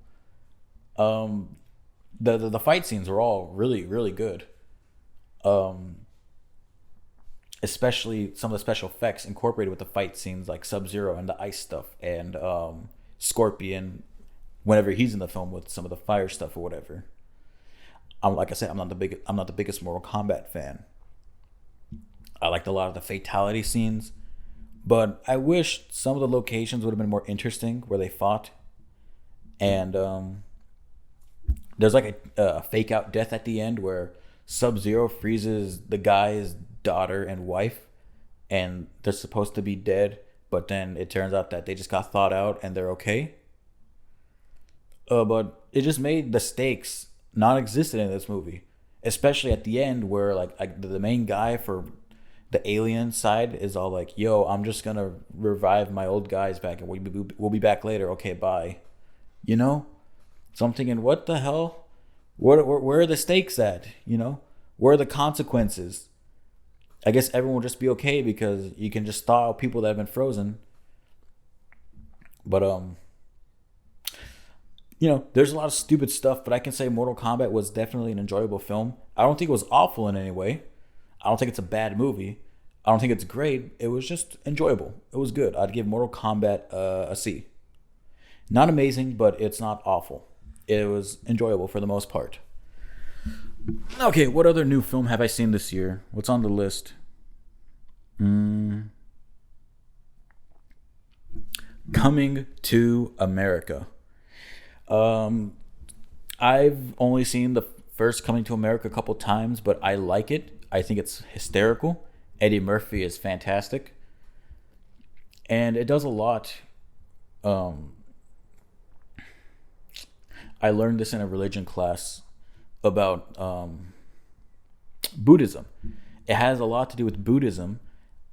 The fight scenes were all really, really good. Especially some of the special effects incorporated with the fight scenes, like Sub-Zero and the ice stuff, and Scorpion whenever he's in the film with some of the fire stuff or whatever. Like I said, I'm not the biggest Mortal Kombat fan. I liked a lot of the fatality scenes, but I wish some of the locations would have been more interesting where they fought. And there's like a fake out death at the end where Sub-Zero freezes the guy's daughter and wife, and they're supposed to be dead, but then it turns out that they just got thawed out and they're okay. But it just made the stakes non-existent in this movie, especially at the end where like the main guy for the alien side is all like, "Yo, I'm just gonna revive my old guys back, and we'll be back later. Okay, bye." So I'm thinking, what the hell? Where are the stakes at? Where are the consequences? I guess everyone will just be okay because you can just thaw out people that have been frozen. But there's a lot of stupid stuff, but I can say Mortal Kombat was definitely an enjoyable film. I don't think it was awful in any way. I don't think it's a bad movie. I don't think it's great. It was just enjoyable. It was good. I'd give Mortal Kombat a C. Not amazing, but it's not awful. It was enjoyable for the most part. Okay, what other new film have I seen this year? What's on the list? Coming to America. I've only seen the first Coming to America a couple times, but I like it. I think it's hysterical. Eddie Murphy is fantastic. And it does a lot. I learned this in a religion class about Buddhism. It has a lot to do with Buddhism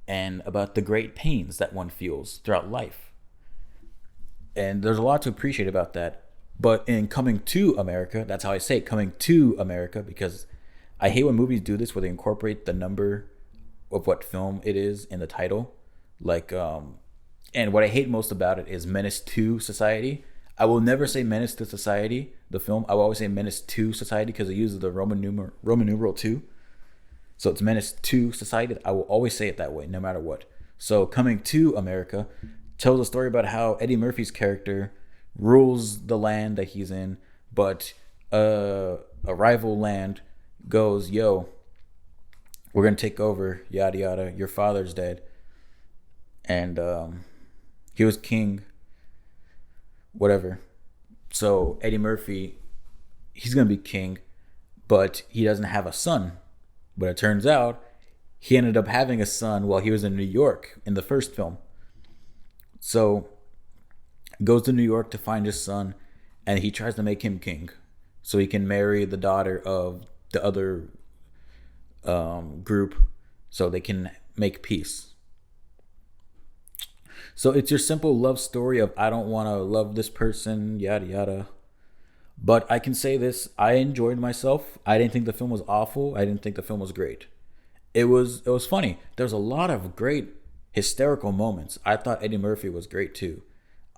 and about the great pains that one feels throughout life. And there's a lot to appreciate about that. But in Coming to America, that's how I say it, Coming to America, because I hate when movies do this where they incorporate the number of what film it is in the title. And what I hate most about it is Menace to Society. I will never say Menace to Society, the film. I will always say Menace to Society because it uses the Roman numeral 2. So it's Menace to Society. I will always say it that way, no matter what. So Coming to America tells a story about how Eddie Murphy's character rules the land that he's in, but a rival land goes, "Yo, we're gonna take over, yada yada. Your father's dead, and he was king, whatever. So Eddie Murphy, he's gonna be king, but he doesn't have a son. But it turns out he ended up having a son while he was in New York in the first film. So goes to New York to find his son, and he tries to make him king, so he can marry the daughter of the other group, so they can make peace. So it's your simple love story of I don't want to love this person, yada yada. But I can say this: I enjoyed myself. I didn't think the film was awful. I didn't think the film was great. It was funny. There's a lot of great hysterical moments. I thought Eddie Murphy was great too.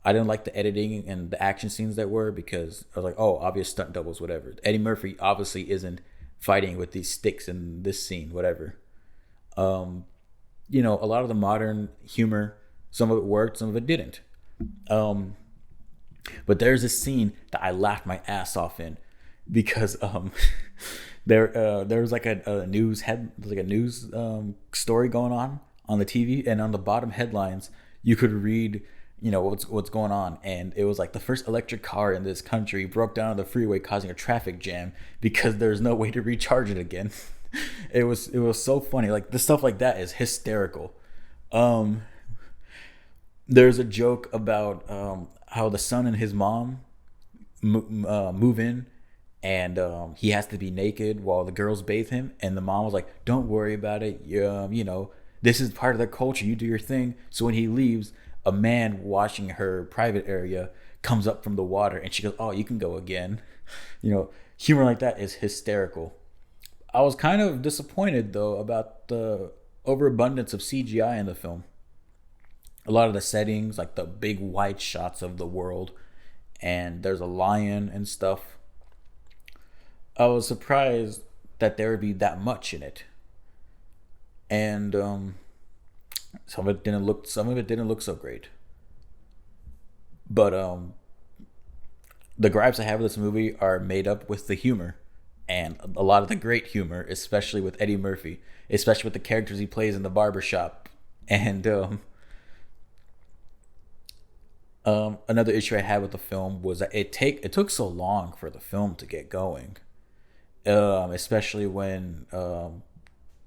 I didn't like the editing and the action scenes that were, because I was like, oh, obvious stunt doubles, whatever. Eddie Murphy obviously isn't fighting with these sticks in this scene, whatever. Um, a lot of the modern humor, some of it worked, some of it didn't. Um, but there's a scene that I laughed my ass off in, because there was like a news story going on the TV, and on the bottom headlines you could read what's going on, and it was like the first electric car in this country broke down on the freeway, causing a traffic jam because there's no way to recharge it again. It was so funny. Like, the stuff like that is hysterical. Um, there's a joke about how the son and his mom move in, and he has to be naked while the girls bathe him, and the mom was like, "Don't worry about it. This is part of their culture. You do your thing." So when he leaves, a man washing her private area comes up from the water, and she goes, "Oh, you can go again." Humor like that is hysterical. I was kind of disappointed though about the overabundance of CGI in the film. A lot of the settings, like the big wide shots of the world, and there's a lion and stuff. I was surprised that there would be that much in it, and some of it didn't look so great. But the gripes I have with this movie are made up with the humor, and a lot of the great humor, especially with Eddie Murphy, especially with the characters he plays in the barbershop. And another issue I had with the film was that it took so long for the film to get going, especially when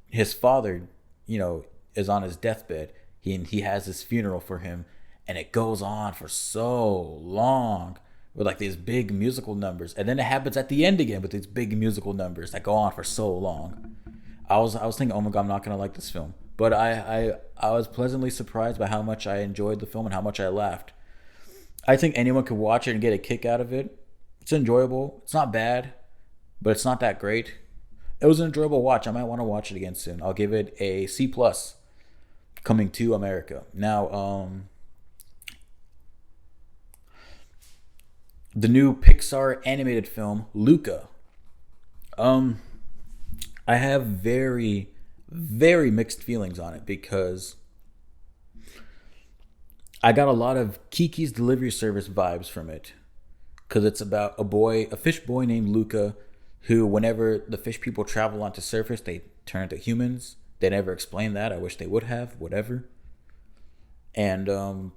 his father, is on his deathbed. He has his funeral for him, and it goes on for so long with like these big musical numbers, and then it happens at the end again with these big musical numbers that go on for so long. I was thinking, oh my god, I'm not gonna like this film, but I was pleasantly surprised by how much I enjoyed the film and how much I laughed. I think anyone could watch it and get a kick out of it. It's enjoyable. It's not bad, but it's not that great. It was an enjoyable watch. I might want to watch it again soon. I'll give it a C plus. Coming to America now. The new Pixar animated film Luca. Um, I have very, very mixed feelings on it, because I got a lot of Kiki's Delivery Service vibes from it, because it's about a fish boy named Luca, who, whenever the fish people travel onto surface, they turn into humans. They never explain that. I wish they would have. Whatever. And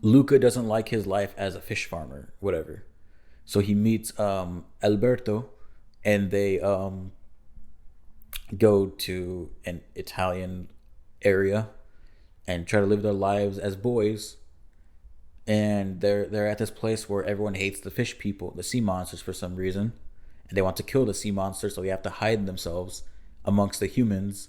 Luca doesn't like his life as a fish farmer. Whatever. So he meets Alberto, and they go to an Italian area and try to live their lives as boys. And they're at this place where everyone hates the fish people, the sea monsters, for some reason, and they want to kill the sea monsters, so they have to hide themselves amongst the humans.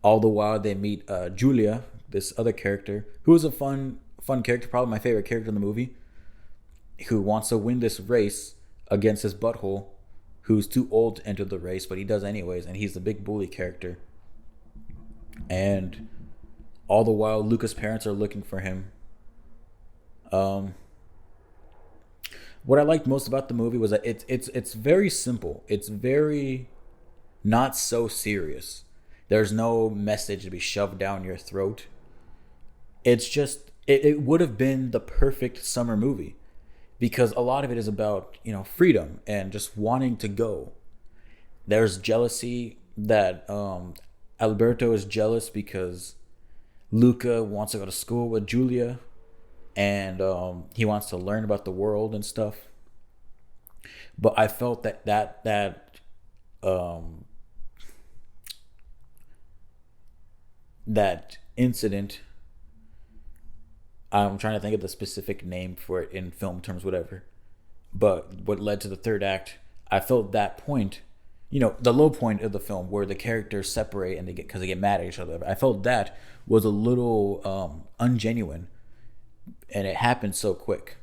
All the while they meet Julia, this other character, who is a fun character, probably my favorite character in the movie, who wants to win this race against his butthole, who's too old to enter the race, but he does anyways, and he's the big bully character. And all the while, Luca's parents are looking for him. Um, what I liked most about the movie was that it's very simple. It's very not so serious. There's no message to be shoved down your throat. It's just it would have been the perfect summer movie, because a lot of it is about freedom and just wanting to go. there's jealousy that Alberto is jealous because Luca wants to go to school with Julia, and he wants to learn about the world and stuff. But I felt um, that incident. I'm trying to think of the specific name for it in film terms, whatever. But what led to the third act, I felt that point, the low point of the film where the characters separate and they get mad at each other. I felt that was a little ungenuine, and it happened so quick.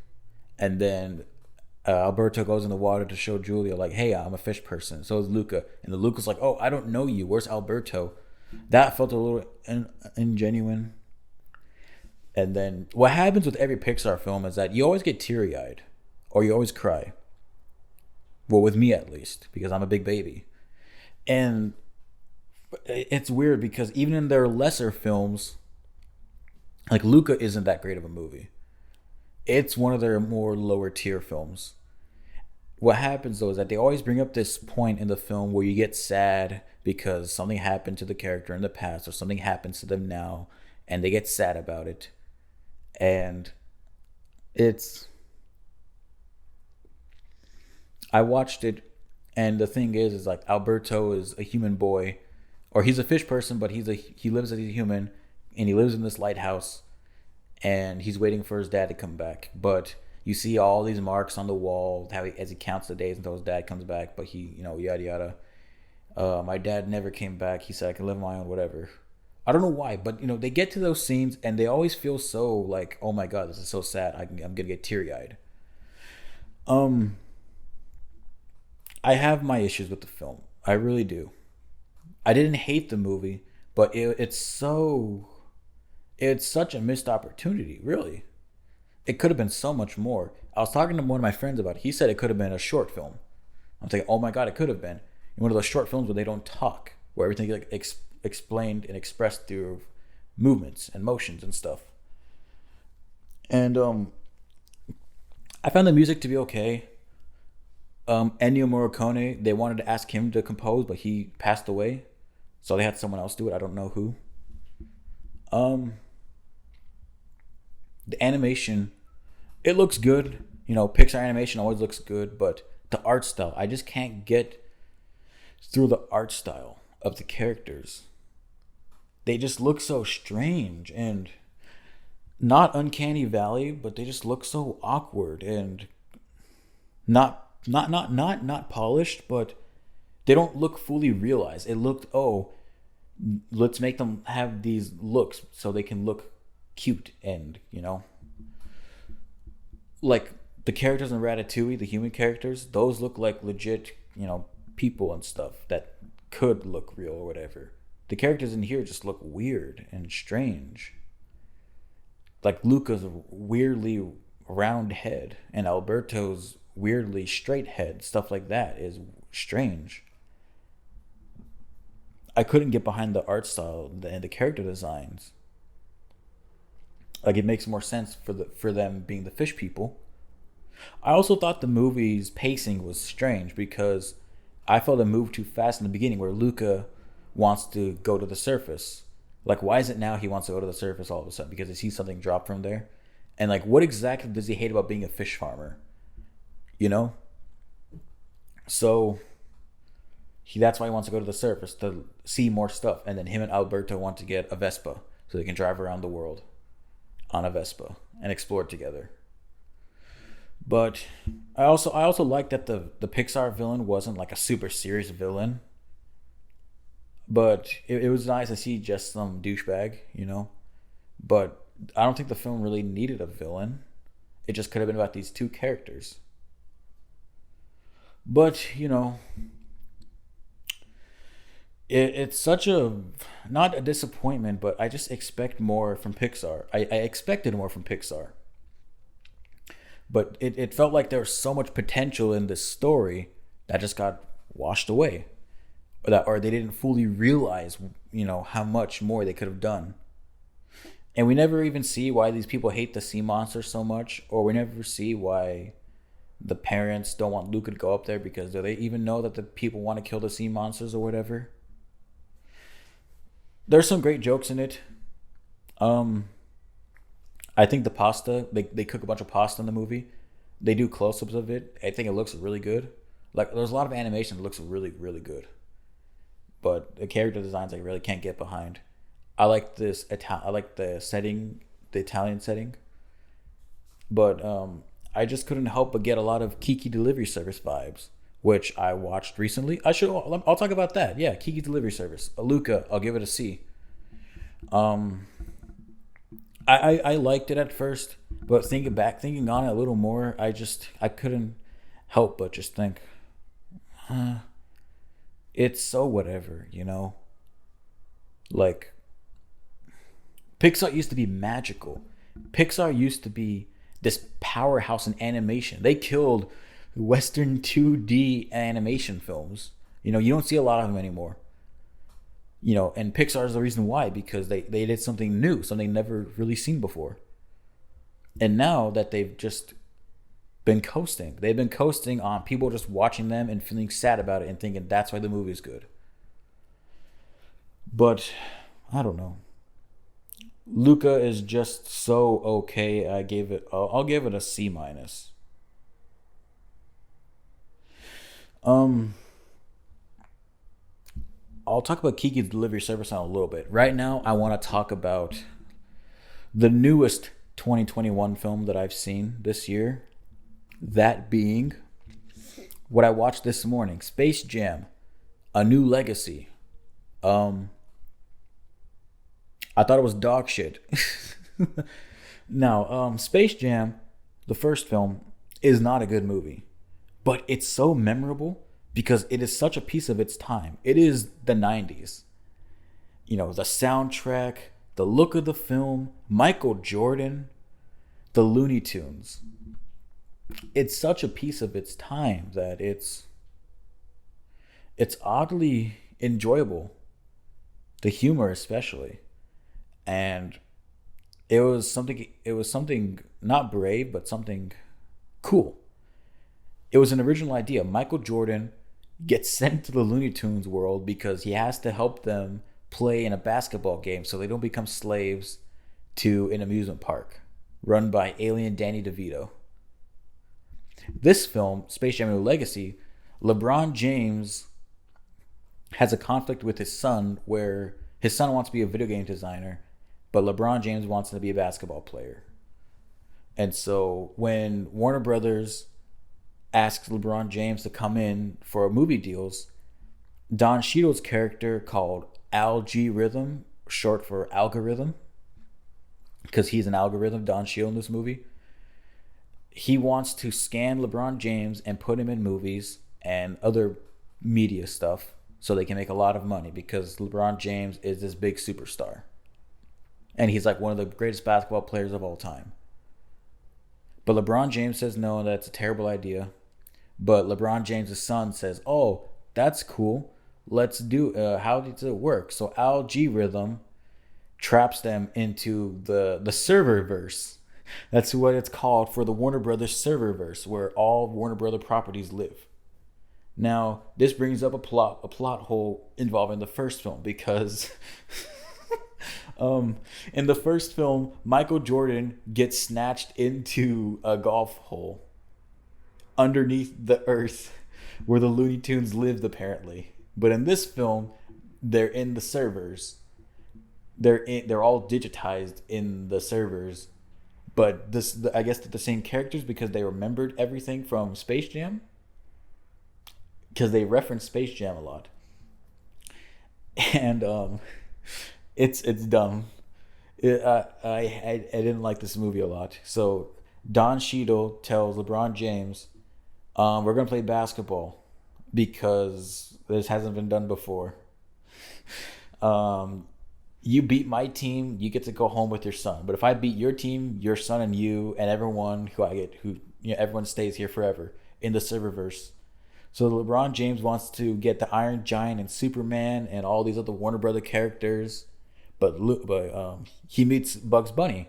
And then Alberto goes in the water to show Julia, like, "Hey, I'm a fish person." So is Luca, and the Luca's like, "Oh, I don't know you. Where's Alberto?" That felt a little ingenuine. And then what happens with every Pixar film is that you always get teary eyed, or you always cry. Well, with me at least, because I'm a big baby. And it's weird because even in their lesser films, like Luca isn't that great of a movie. It's one of their more lower tier films. What happens though is that they always bring up this point in the film where you get sad because something happened to the character in the past or something happens to them now, and they get sad about it. And it's I watched it, and the thing is like Alberto is a human boy, or he's a fish person, but he lives as a human, and he lives in this lighthouse, and he's waiting for his dad to come back. But you see all these marks on the wall, as he counts the days until his dad comes back. But he, yada yada. My dad never came back. He said I can live on my own, whatever. I don't know why, but they get to those scenes and they always feel so like, oh my god, this is so sad. I'm gonna get teary eyed. Um, I have my issues with the film. I really do. I didn't hate the movie, but it's such a missed opportunity. Really, it could have been so much more. I was talking to one of my friends about it. He said it could have been a short film. I'm thinking, oh my god, it could have been one of those short films where they don't talk, where everything like explained and expressed through movements and motions and stuff. And I found the music to be okay. Ennio Morricone, they wanted to ask him to compose, but he passed away, so they had someone else do it. I don't know who. Um, the animation, it looks good. Pixar animation always looks good, but the art style, I just can't get through the art style of the characters. They just look so strange and not uncanny valley, but they just look so awkward and not polished, but they don't look fully realized. It looked, oh, let's make them have these looks so they can look cute, and like the characters in Ratatouille, the human characters, those look like legit, people and stuff that could look real or whatever. The characters in here just look weird and strange. Like Luca's weirdly round head and Alberto's weirdly straight head, stuff like that is strange. I couldn't get behind the art style and the character designs. Like it makes more sense for them being the fish people. I also thought the movie's pacing was strange because I felt it moved too fast in the beginning where Luca wants to go to the surface. Like, why is it now he wants to go to the surface all of a sudden? Because he sees something drop from there? And, like, what exactly does he hate about being a fish farmer? So, that's why he wants to go to the surface, to see more stuff. And then him and Alberto want to get a Vespa so they can drive around the world on a Vespa and explore together. But I also like that the Pixar villain wasn't like a super serious villain. But it was nice to see just some douchebag. But I don't think the film really needed a villain. It just could have been about these two characters. But, it's such not a disappointment, but I just expect more from Pixar. I expected more from Pixar. But it felt like there was so much potential in this story that just got washed away. Or they didn't fully realize, how much more they could have done. And we never even see why these people hate the sea monster so much, or we never see why The parents don't want Luca to go up there because do they even know that the people want to kill the sea monsters or whatever? There's some great jokes in it. Um, I think the pasta they cook a bunch of pasta in the movie. They do close-ups of it. I think it looks really good. Like there's a lot of animation that looks really good, but the character designs I really can't get behind. I like this I like the setting, the Italian setting, but I just couldn't help but get a lot of Kiki Delivery Service vibes, which I watched recently. I'll talk about that. Yeah, Kiki Delivery Service, Luca. I'll give it a C. Um, I liked it at first, but thinking on it a little more, I couldn't help but just think, it's so whatever, you know. Like Pixar used to be magical. Pixar used to be this powerhouse in animation. They killed Western 2D animation films. You know, you don't see a lot of them anymore. You know, and Pixar is the reason why, because they did something new, something never really seen before. And now that they've just been coasting, they've been coasting on people just watching them and feeling sad about it and thinking that's why the movie's good. But I don't know. Luca is just so okay. I'll give it a C minus. Um, I'll talk about Kiki's Delivery Service in a little bit. Right now, I want to talk about the newest 2021 film that I've seen this year. That being what I watched this morning, Space Jam: A New Legacy. Um, I thought it was dog shit. Now, Space Jam, the first film, is not a good movie, but it's so memorable because it is such a piece of its time. It is the 90s. You know, the soundtrack, the look of the film, Michael Jordan, the Looney Tunes. It's such a piece of its time that it's oddly enjoyable. The humor especially. And it was something not brave, but something cool. It was an original idea. Michael Jordan gets sent to the Looney Tunes world because he has to help them play in a basketball game so they don't become slaves to an amusement park run by alien Danny DeVito. This film, Space Jam: A New Legacy, LeBron James has a conflict with his son where his son wants to be a video game designer, but LeBron James wants him to be a basketball player. And so when Warner Brothers asks LeBron James to come in for movie deals, Don Cheadle's character, called Algae Rhythm, short for algorithm, because he's an algorithm, Don Cheadle, in this movie, he wants to scan LeBron James and put him in movies and other media stuff so they can make a lot of money because LeBron James is this big superstar. And he's like one of the greatest basketball players of all time. But LeBron James says no, that's a terrible idea. But LeBron James' son says, oh, that's cool. Let's do, how does it work? So Algae Rhythm traps them into the serververse. That's what it's called, for the Warner Brothers serververse, where all Warner Brother properties live. Now, this brings up a plot hole involving the first film because in the first film, Michael Jordan gets snatched into a golf hole underneath the earth where the Looney Tunes lived, apparently. But in this film, they're in the servers. They're all digitized in the servers. But I guess they're the same characters because they remembered everything from Space Jam. Because they reference Space Jam a lot. And it's dumb. I didn't like this movie a lot. So Don Cheadle tells LeBron James, we're going to play basketball because this hasn't been done before. You beat my team, you get to go home with your son. But if I beat your team, your son and you and everyone everyone stays here forever in the serververse. So LeBron James wants to get the Iron Giant and Superman and all these other Warner Brother characters, but he meets Bugs Bunny.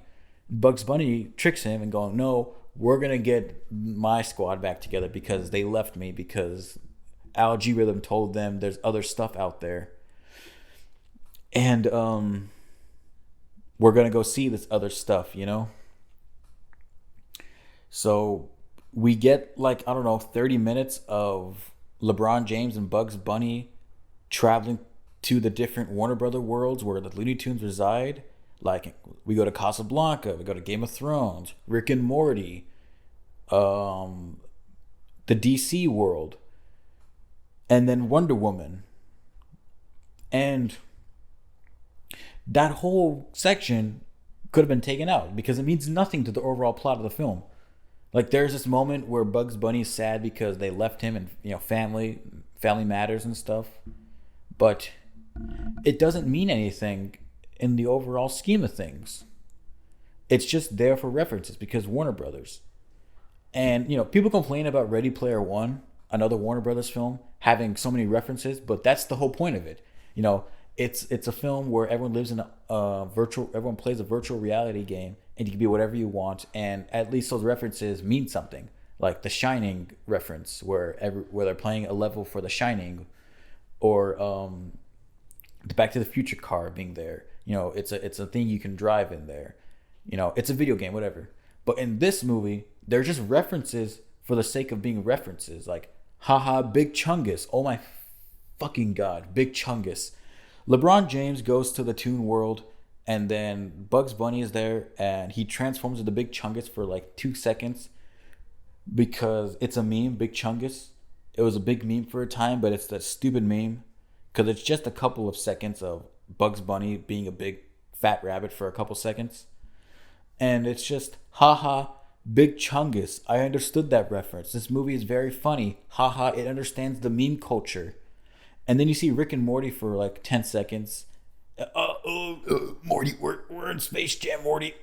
Bugs Bunny tricks him and going, no, we're gonna get my squad back together because they left me because algorithm told them there's other stuff out there, and we're gonna go see this other stuff, you know. So we get like, I don't know, 30 minutes of LeBron James and Bugs Bunny traveling to the different Warner Brother worlds where the Looney Tunes reside. Like, we go to Casablanca, we go to Game of Thrones, Rick and Morty, the DC world, and then Wonder Woman. And that whole section could have been taken out because it means nothing to the overall plot of the film. Like, there's this moment where Bugs Bunny is sad because they left him, and you know, family matters and stuff, but it doesn't mean anything in the overall scheme of things. It's just there for references because Warner Brothers. And you know, people complain about Ready Player One, another Warner Brothers film, having so many references, but that's the whole point of it. You know, it's a film where everyone lives in everyone plays a virtual reality game, and you can be whatever you want, and at least those references mean something. Like the Shining reference, where they're playing a level for The Shining, or the Back to the Future car being there. You know, it's a thing you can drive in there. You know, it's a video game, whatever. But in this movie, they're just references for the sake of being references. Like, haha, Big Chungus. Oh my fucking god, Big Chungus. LeBron James goes to the Toon World, and then Bugs Bunny is there, and he transforms into Big Chungus for like 2 seconds because it's a meme, Big Chungus. It was a big meme for a time, but it's that stupid meme because it's just a couple of seconds of Bugs Bunny being a big fat rabbit for a couple seconds. And it's just, haha, Big Chungus. I understood that reference. This movie is very funny. Haha, it understands the meme culture. And then you see Rick and Morty for like 10 seconds. Morty, we're in Space Jam, Morty.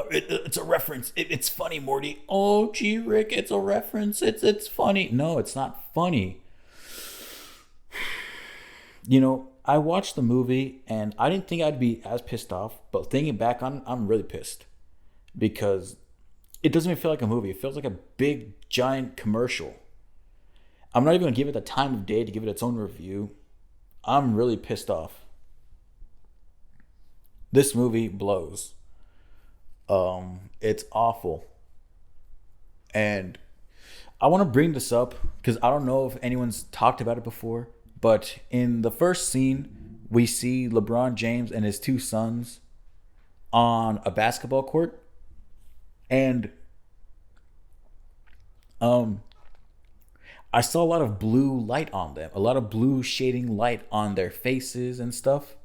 It's a reference. It's funny, Morty. Oh, gee, Rick, it's a reference. It's funny. No, it's not funny. You know, I watched the movie and I didn't think I'd be as pissed off, but thinking back on, I'm really pissed because it doesn't even feel like a movie. It feels like a big, giant commercial. I'm not even going to give it the time of day to give it its own review. I'm really pissed off. This movie blows. It's awful. And I want to bring this up because I don't know if anyone's talked about it before, but in the first scene, we see LeBron James and his two sons on a basketball court. And I saw a lot of blue light on them, a lot of blue shading light on their faces and stuff.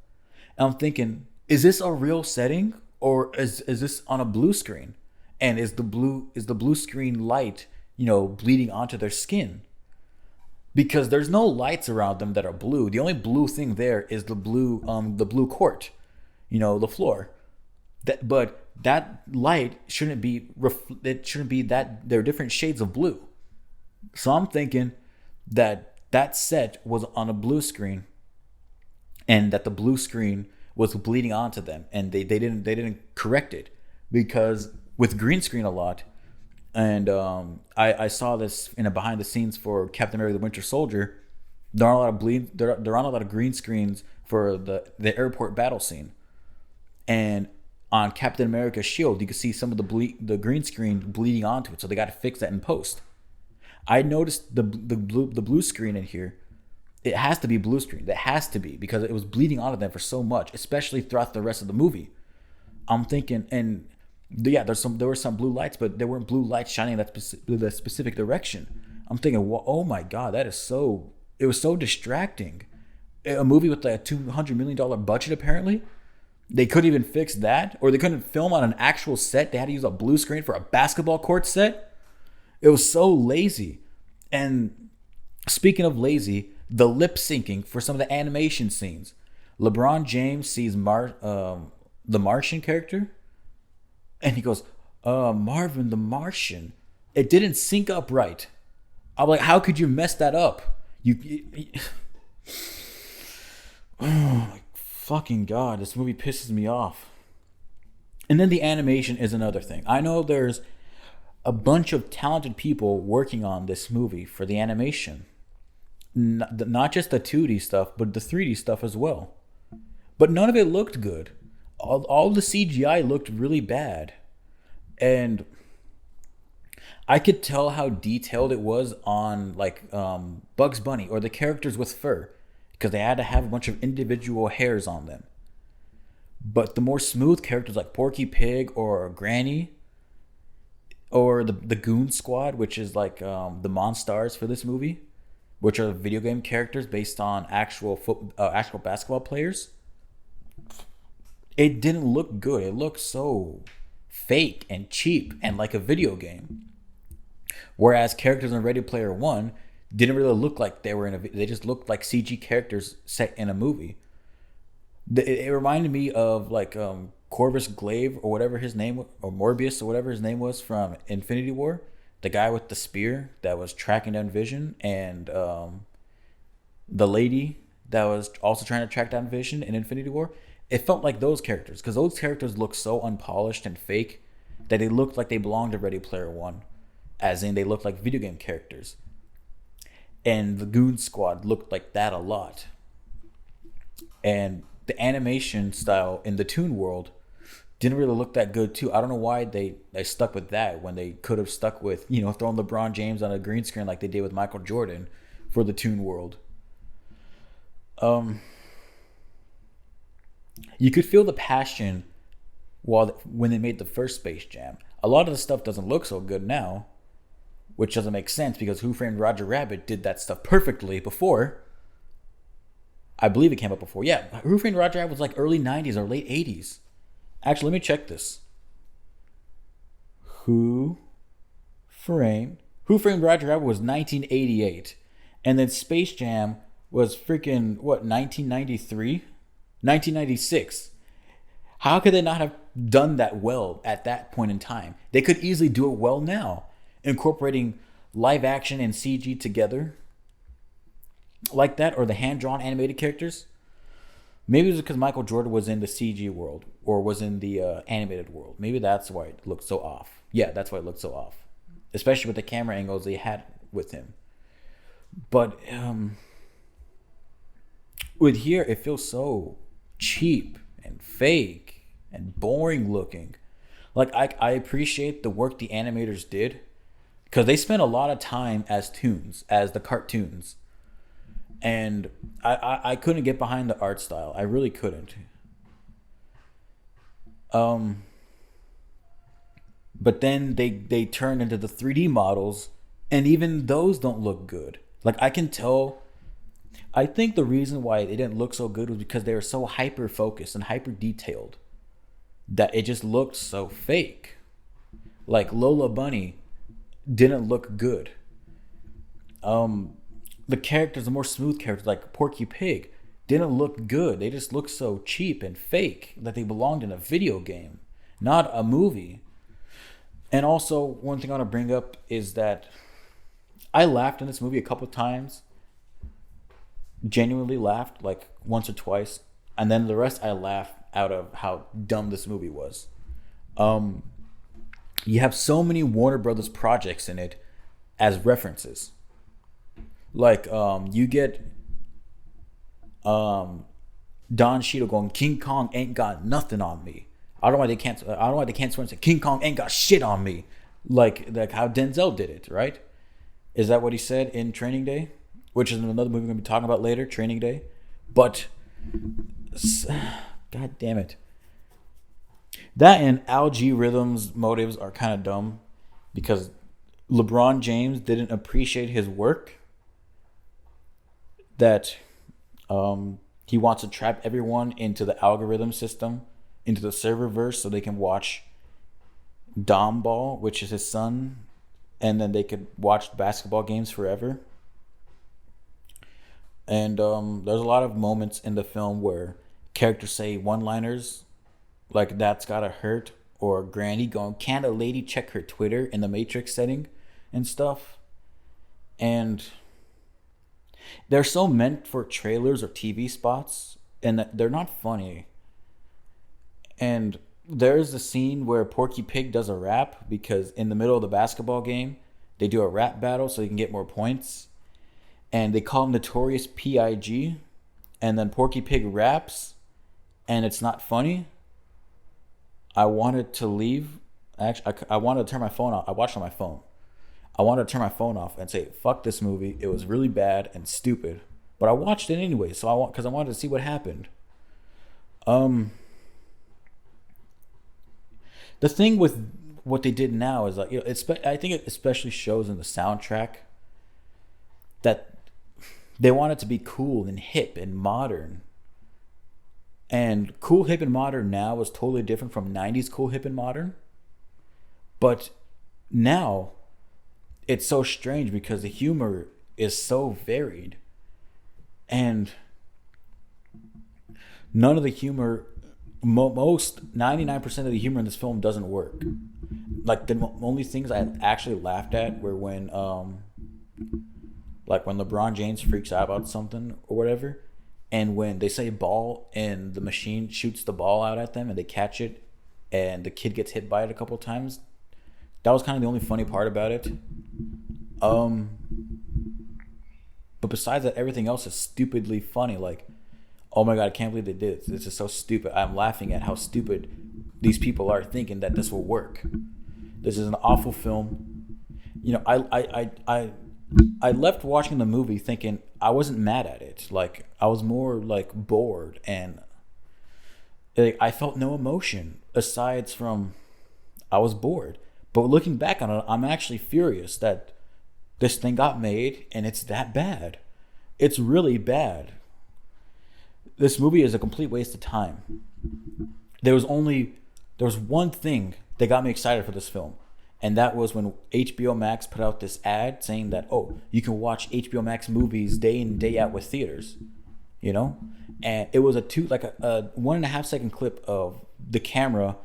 And I'm thinking, is this a real setting or is this on a blue screen? And is the blue screen light, you know, bleeding onto their skin? Because there's no lights around them that are blue. The only blue thing there is the blue court, you know, the floor. But that light shouldn't be that there are different shades of blue. So I'm thinking that set was on a blue screen, and that the blue screen was bleeding onto them, and they didn't correct it because with green screen a lot. And I saw this in a behind the scenes for Captain America: The Winter Soldier. There aren't a lot of green screens for the airport battle scene, and on Captain America's shield you can see some of the green screen bleeding onto it. So they got to fix that in post. I noticed the blue screen in here. It has to be blue screen. That has to be because it was bleeding onto them for so much, especially throughout the rest of the movie. I'm thinking, and yeah, there were some blue lights, but there weren't blue lights shining in that specific direction. I'm thinking, well, oh my god, it was so distracting. A movie with like a $200 million budget, apparently. They couldn't even fix that, or they couldn't film on an actual set. They had to use a blue screen for a basketball court set. It was so lazy. And speaking of lazy, the lip syncing for some of the animation scenes. LeBron James sees the Martian character, and he goes, Marvin Martian. It didn't sync up right. I'm like, how could you mess that up? Oh my fucking god, this movie pisses me off. And then the animation is another thing. I know there's a bunch of talented people working on this movie for the animation. Not just the 2D stuff, but the 3D stuff as well. But none of it looked good. All the CGI looked really bad. And I could tell how detailed it was on like Bugs Bunny or the characters with fur, because they had to have a bunch of individual hairs on them. But the more smooth characters like Porky Pig or Granny or the Goon Squad, which is like the Monstars for this movie, which are video game characters based on actual basketball players, it didn't look good. It looked so fake and cheap and like a video game. Whereas characters in Ready Player One didn't really look like they were in a. They just looked like CG characters set in a movie. It reminded me of like Corvus Glaive or whatever his name, or Morbius or whatever his name was from Infinity War, the guy with the spear that was tracking down Vision, and the lady that was also trying to track down Vision in Infinity War. It felt like those characters, because those characters looked so unpolished and fake that they looked like they belonged to Ready Player One, as in they looked like video game characters. And the Goon Squad looked like that a lot. And the animation style in the Toon World didn't really look that good too. I don't know why they stuck with that when they could have stuck with, throwing LeBron James on a green screen like they did with Michael Jordan for the Toon World. You could feel the passion when they made the first Space Jam. A lot of the stuff doesn't look so good now, which doesn't make sense because Who Framed Roger Rabbit did that stuff perfectly before. I believe it came up before. Yeah, Who Framed Roger Rabbit was like early 90s or late 80s. Actually, let me check this. Who Framed Roger Rabbit was 1988. And then Space Jam was freaking, 1993? 1996. How could they not have done that well at that point in time? They could easily do it well now, incorporating live action and CG together like that, or the hand-drawn animated characters. Maybe it was because Michael Jordan was in the CG world or was in the animated world. Maybe that's why it looked so off. Yeah, that's why it looked so off, especially with the camera angles they had with him. But with here, it feels so cheap and fake and boring looking. Like, I appreciate the work the animators did, because they spent a lot of time as the cartoons. And I couldn't get behind the art style. I really couldn't. But then they turned into the 3D models, and even those don't look good. Like, I can tell. I think the reason why it didn't look so good was because they were so hyper focused and hyper detailed that it just looked so fake. Like Lola Bunny didn't look good. The characters, the more smooth characters like Porky Pig, didn't look good. They just looked so cheap and fake that they belonged in a video game, not a movie. And also, one thing I want to bring up is that I laughed in this movie a couple of times. Genuinely laughed, like once or twice. And then the rest I laughed out of how dumb this movie was. You have so many Warner Brothers projects in it as references. Like, you get Don Cheadle going, "King Kong ain't got nothing on me." I don't know why they can't swear and say King Kong ain't got shit on me, like how Denzel did it, right? Is that what he said in Training Day, which is another movie we're gonna be talking about later, Training Day? But God damn it, that and Algae Rhythm's motives are kind of dumb, because LeBron James didn't appreciate his work. That he wants to trap everyone into the algorithm system, into the serververse, so they can watch Dom Ball, which is his son, and then they could watch basketball games forever. And there's a lot of moments in the film where characters say one-liners like "that's gotta hurt," or Granny going, "Can't a lady check her Twitter" in the Matrix setting and stuff. And they're so meant for trailers or TV spots, and that they're not funny. And there's a scene where Porky Pig does a rap because in the middle of the basketball game, they do a rap battle so they can get more points. And they call him Notorious P.I.G. And then Porky Pig raps, and it's not funny. I wanted to leave. Actually, I wanted to turn my phone off. I watched on my phone. I wanted to turn my phone off and say, "Fuck this movie. It was really bad and stupid." But I watched it anyway, so because I wanted to see what happened. The thing with what they did now is like, I think it especially shows in the soundtrack that they want it to be cool and hip and modern. And cool, hip, and modern now is totally different from 90s cool, hip, and modern. But now it's so strange because the humor is so varied. And none of the humor, most 99% of the humor in this film doesn't work. Like the only things I actually laughed at were when like when LeBron James freaks out about something or whatever, and when they say ball and the machine shoots the ball out at them and they catch it and the kid gets hit by it a couple times. That was kind of the only funny part about it. But besides that, everything else is stupidly funny. Like, oh my god, I can't believe they did it. This is so stupid. I'm laughing at how stupid these people are thinking that this will work. This is an awful film. You know, I left watching the movie thinking I wasn't mad at it. Like, I was more like bored, and like, I felt no emotion aside from I was bored. But looking back on it, I'm actually furious that this thing got made and it's that bad. It's really bad. This movie is a complete waste of time. There was one thing that got me excited for this film. And that was when HBO Max put out this ad saying that, oh, you can watch HBO Max movies day in, day out with theaters. You know? And it was a 1.5 second clip of the camera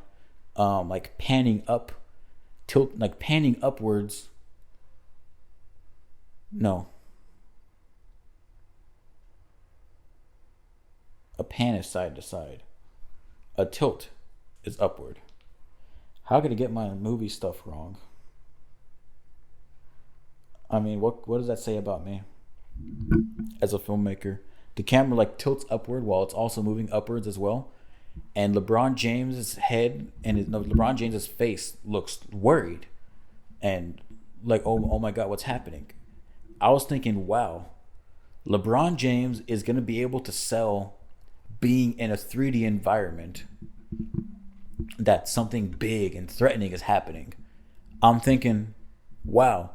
like panning up, panning upwards. No. A pan is side to side. A tilt is upward. How could I get my movie stuff wrong? I mean, what does that say about me as a filmmaker? The camera like tilts upward while it's also moving upwards as well. And LeBron James's head and LeBron James's face looks worried and like, oh my god, what's happening? I was thinking, wow, LeBron James is going to be able to sell being in a 3D environment that something big and threatening is happening. I'm thinking, wow,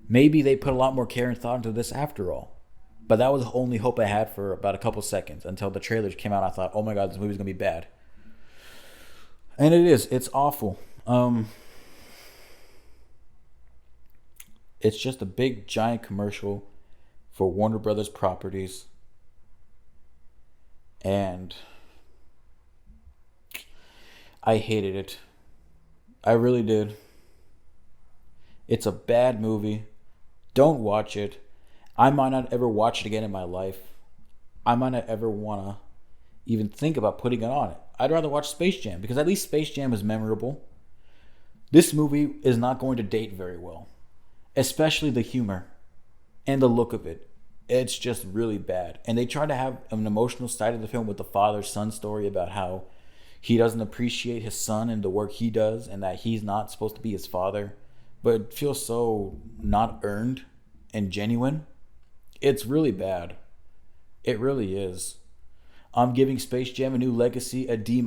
maybe they put a lot more care and thought into this after all. But that was the only hope I had for about a couple seconds until the trailers came out. I thought, oh my god, this movie's going to be bad. And it is. It's awful. It's just a big, giant commercial for Warner Brothers properties. And I hated it. I really did. It's a bad movie. Don't watch it. I might not ever watch it again in my life. I might not ever want to even think about putting it on it. I'd rather watch Space Jam because at least Space Jam is memorable. This movie is not going to date very well, especially the humor and the look of it. It's just really bad. And they try to have an emotional side of the film with the father-son story about how he doesn't appreciate his son and the work he does and that he's not supposed to be his father. But it feels so not earned and genuine. It's really bad. It really is. I'm giving Space Jam: A New Legacy a D-.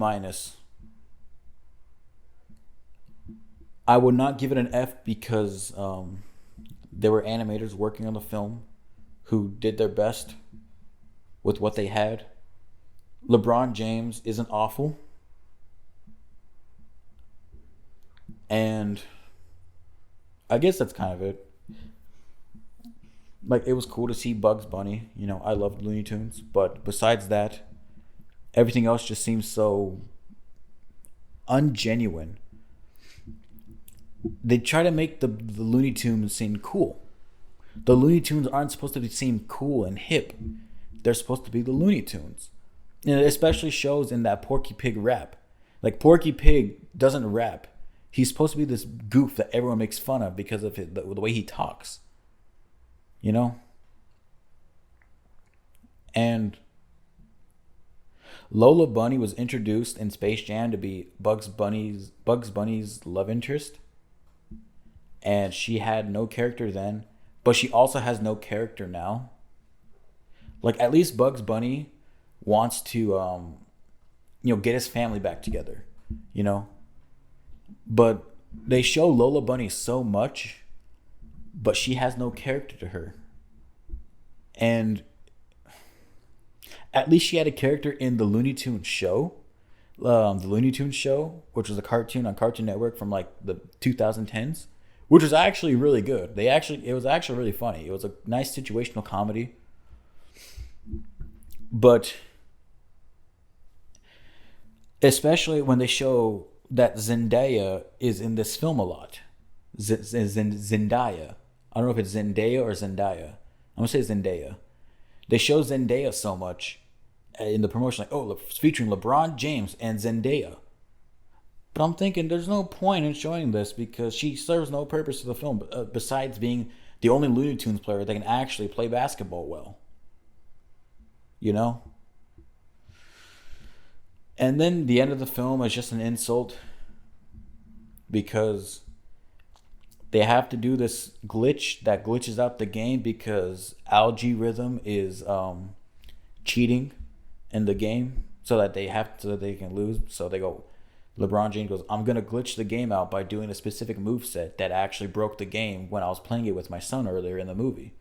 I would not give it an F because there were animators working on the film who did their best with what they had. LeBron James isn't awful. And I guess that's kind of it. Like, it was cool to see Bugs Bunny. You know, I loved Looney Tunes. But besides that, everything else just seems so ungenuine. They try to make the Looney Tunes seem cool. The Looney Tunes aren't supposed to seem cool and hip. They're supposed to be the Looney Tunes. And it especially shows in that Porky Pig rap. Like Porky Pig doesn't rap. He's supposed to be this goof that everyone makes fun of because of the way he talks. You know? And Lola Bunny was introduced in Space Jam to be Bugs Bunny's love interest, and she had no character then, but she also has no character now. Like at least Bugs Bunny wants to get his family back together, you know. But they show Lola Bunny so much, but she has no character to her. And at least she had a character in the Looney Tunes show. The Looney Tunes show, which was a cartoon on Cartoon Network from like the 2010s, which was actually really good. It was actually really funny. It was a nice situational comedy. But especially when they show that Zendaya is in this film a lot. Zendaya. I don't know if it's Zendaya or Zendaya. I'm gonna say Zendaya. They show Zendaya so much in the promotion, like, oh, it's featuring LeBron James and Zendaya. But I'm thinking there's no point in showing this because she serves no purpose to the film besides being the only Looney Tunes player that can actually play basketball well. You know? And then the end of the film is just an insult because they have to do this glitch that glitches out the game because Algae Rhythm is cheating in the game so that they can lose. So they go, LeBron James goes, I'm gonna glitch the game out by doing a specific moveset that actually broke the game when I was playing it with my son earlier in the movie.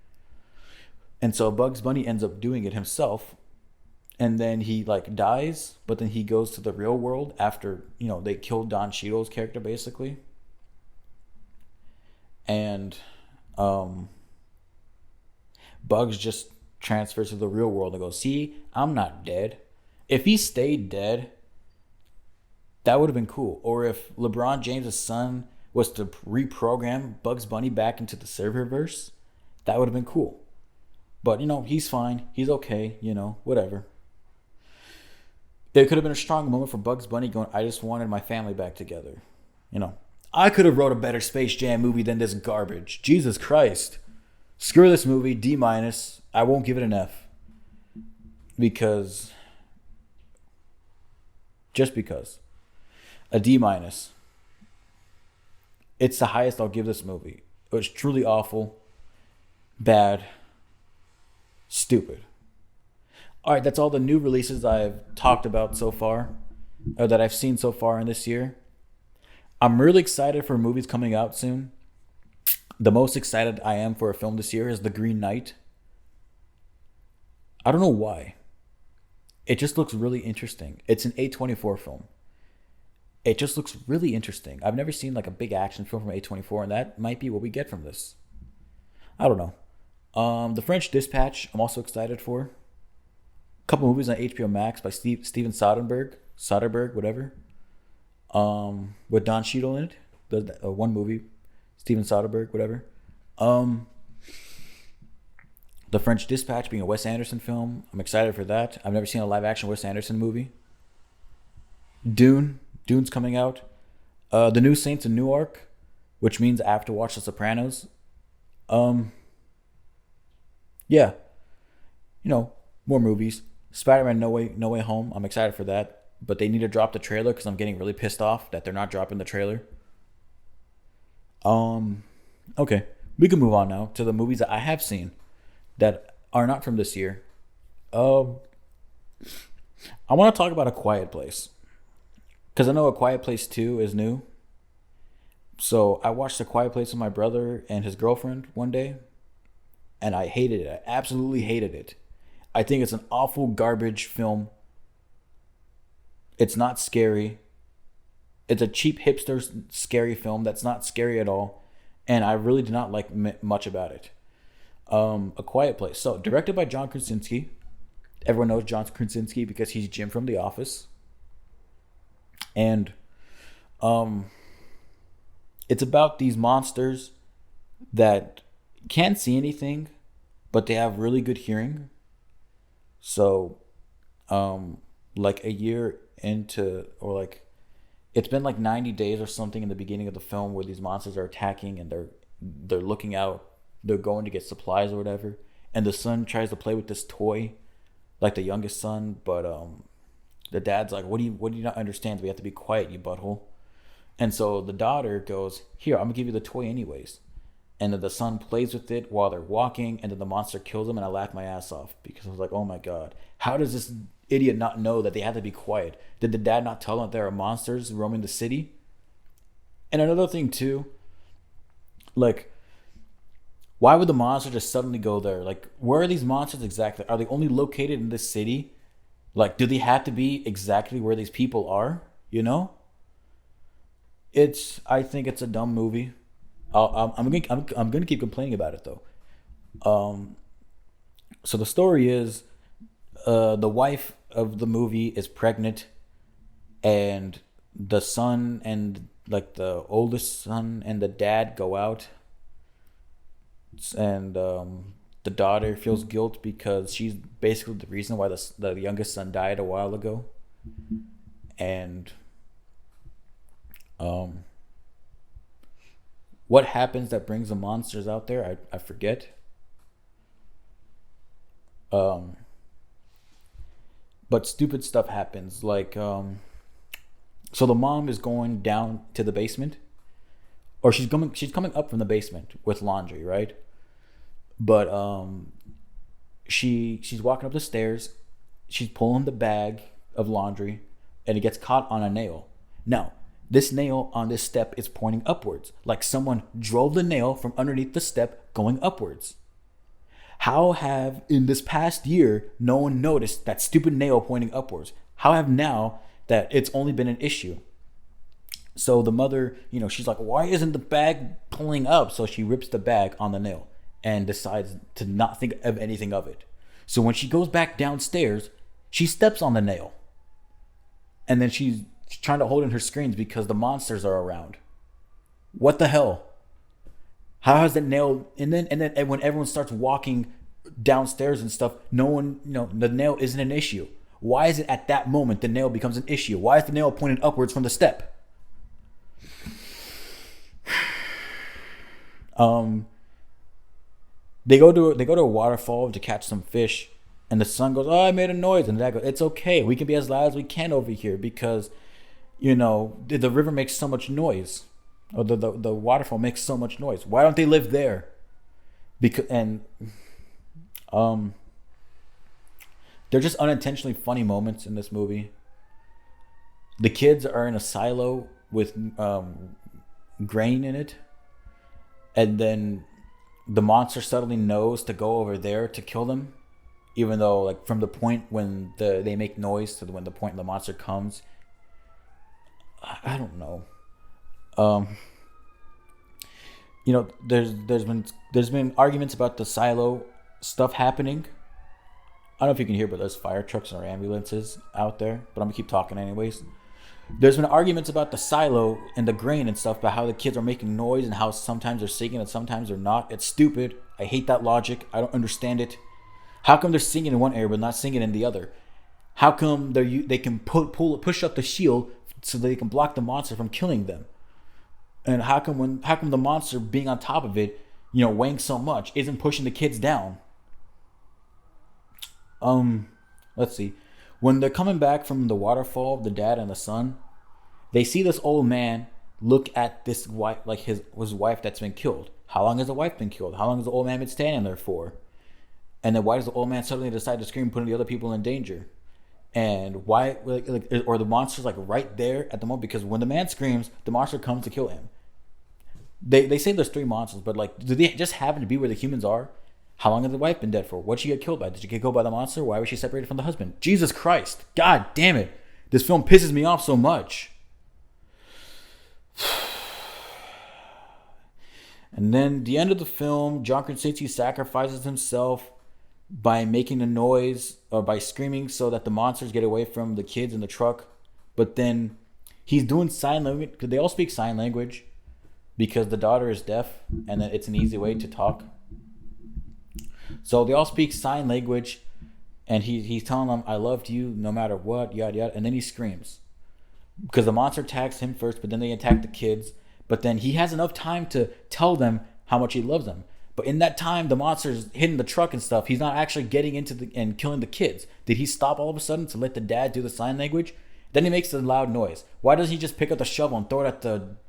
And so Bugs Bunny ends up doing it himself. And then he like dies, but then he goes to the real world after, they killed Don Cheadle's character basically. And Bugs just transfers to the real world and goes, see, I'm not dead. If he stayed dead, that would have been cool. Or if LeBron James' son was to reprogram Bugs Bunny back into the serververse, that would have been cool. But, he's fine. He's okay, whatever. There could have been a strong moment for Bugs Bunny going, I just wanted my family back together. I could have wrote a better Space Jam movie than this garbage. Jesus Christ. Screw this movie, D-. I won't give it an F. Just because. A D-. It's the highest I'll give this movie. It was truly awful. Bad. Stupid. Alright, that's all the new releases I've talked about so far. Or that I've seen so far in this year. I'm really excited for movies coming out soon. The most excited I am for a film this year is The Green Knight. I don't know why. It just looks really interesting. It's an A24 film. It just looks really interesting. I've never seen like a big action film from A24, and that might be what we get from this. I don't know. The French Dispatch, I'm also excited for. A couple movies on HBO Max by Steven Soderbergh, whatever. With Don Cheadle in it. The one movie, Steven Soderbergh, whatever. The French Dispatch being a Wes Anderson film. I'm excited for that. I've never seen a live action Wes Anderson movie. Dune's coming out. The New Saints in Newark, which means I have to watch The Sopranos. Yeah. More movies. Spider-Man No Way Home. I'm excited for that. But they need to drop the trailer because I'm getting really pissed off that they're not dropping the trailer. Okay. We can move on now to the movies that I have seen that are not from this year. I want to talk about A Quiet Place. Because I know A Quiet Place 2 is new. So I watched A Quiet Place with my brother and his girlfriend one day. And I hated it. I absolutely hated it. I think it's an awful garbage film. It's not scary. It's a cheap hipster scary film that's not scary at all. And I really did not like much about it. A Quiet Place. So, directed by John Krasinski. Everyone knows John Krasinski because he's Jim from The Office. And it's about these monsters that can't see anything, but they have really good hearing. So, like a year into, or like it's been like 90 days or something in the beginning of the film where these monsters are attacking, and they're looking out, they're going to get supplies or whatever, and the son tries to play with this toy, like the youngest son, but the dad's like, what do you not understand? We have to be quiet, you butthole. And so the daughter goes, here, I'm gonna give you the toy anyways. And then the son plays with it while they're walking, and then the monster kills him, and I laughed my ass off because I was like, oh my god, how does this idiot not know that they have to be quiet? Did the dad not tell him that there are monsters roaming the city? And another thing too, like, why would the monster just suddenly go there? Like, where are these monsters exactly? Are they only located in this city? Like, do they have to be exactly where these people are? You know? I think it's a dumb movie. I'm gonna keep complaining about it though. So the story is, the wife of the movie is pregnant, and the son and like the oldest son and the dad go out, and the daughter feels guilt because she's basically the reason why the youngest son died a while ago, and what happens that brings the monsters out there, I forget. But stupid stuff happens, like so the mom is going down to the basement, or she's coming up from the basement with laundry, right? But she's walking up the stairs, she's pulling the bag of laundry, and it gets caught on a nail. Now, this nail on this step is pointing upwards, like someone drove the nail from underneath the step going upwards. How have, in this past year, no one noticed that stupid nail pointing upwards? How have now that it's only been an issue? So the mother, she's like, why isn't the bag pulling up? So she rips the bag on the nail and decides to not think of anything of it. So when she goes back downstairs, she steps on the nail. And then she's trying to hold in her screams because the monsters are around. What the hell? How has that nail? And then when everyone starts walking downstairs and stuff, no one, the nail isn't an issue. Why is it at that moment the nail becomes an issue? Why is the nail pointed upwards from the step? They go to a waterfall to catch some fish, and the son goes, "Oh, I made a noise," and the dad goes, "It's okay. We can be as loud as we can over here because, the river makes so much noise, or the waterfall makes so much noise. Why don't they live there?" They're just unintentionally funny moments in this movie. The kids are in a silo with grain in it, and then the monster suddenly knows to go over there to kill them, even though, like, from the point when they make noise to when the point the monster comes, I don't know. There's been arguments about the silo stuff happening. I don't know if you can hear, but there's fire trucks or ambulances out there. But I'm gonna keep talking anyways. There's been arguments about the silo and the grain and stuff, about how the kids are making noise and how sometimes they're singing and sometimes they're not. It's stupid. I hate that logic. I don't understand it. How come they're singing in one area but not singing in the other? How come they can push up the shield so that they can block the monster from killing them? And how come the monster being on top of it, weighing so much, isn't pushing the kids down? Let's see. When they're coming back from the waterfall, the dad and the son, they see this old man look at this wife, like his wife that's been killed. How long has the wife been killed? How long has the old man been standing there for? And then why does the old man suddenly decide to scream, putting the other people in danger? And why, or the monster's like right there at the moment, because when the man screams, the monster comes to kill him. They say there's 3 monsters, but like, do they just happen to be where the humans are? How long has the wife been dead for? What'd she get killed by? Did she get killed by the monster? Why was she separated from the husband? Jesus Christ. God damn it. This film pisses me off so much. And then the end of the film, John Krasinski sacrifices himself by making a noise, or by screaming, so that the monsters get away from the kids in the truck. But then he's doing sign language, because they all speak sign language, because the daughter is deaf, and then it's an easy way to talk. So they all speak sign language, and he's telling them, "I loved you no matter what," yada yada, and then he screams. because the monster attacks him first, but then they attack the kids. But then he has enough time to tell them how much he loves them. But in that time, the monster's hitting the truck and stuff. He's not actually getting into and killing the kids. Did he stop all of a sudden to let the dad do the sign language? Then he makes a loud noise. Why doesn't he just pick up the shovel and throw it at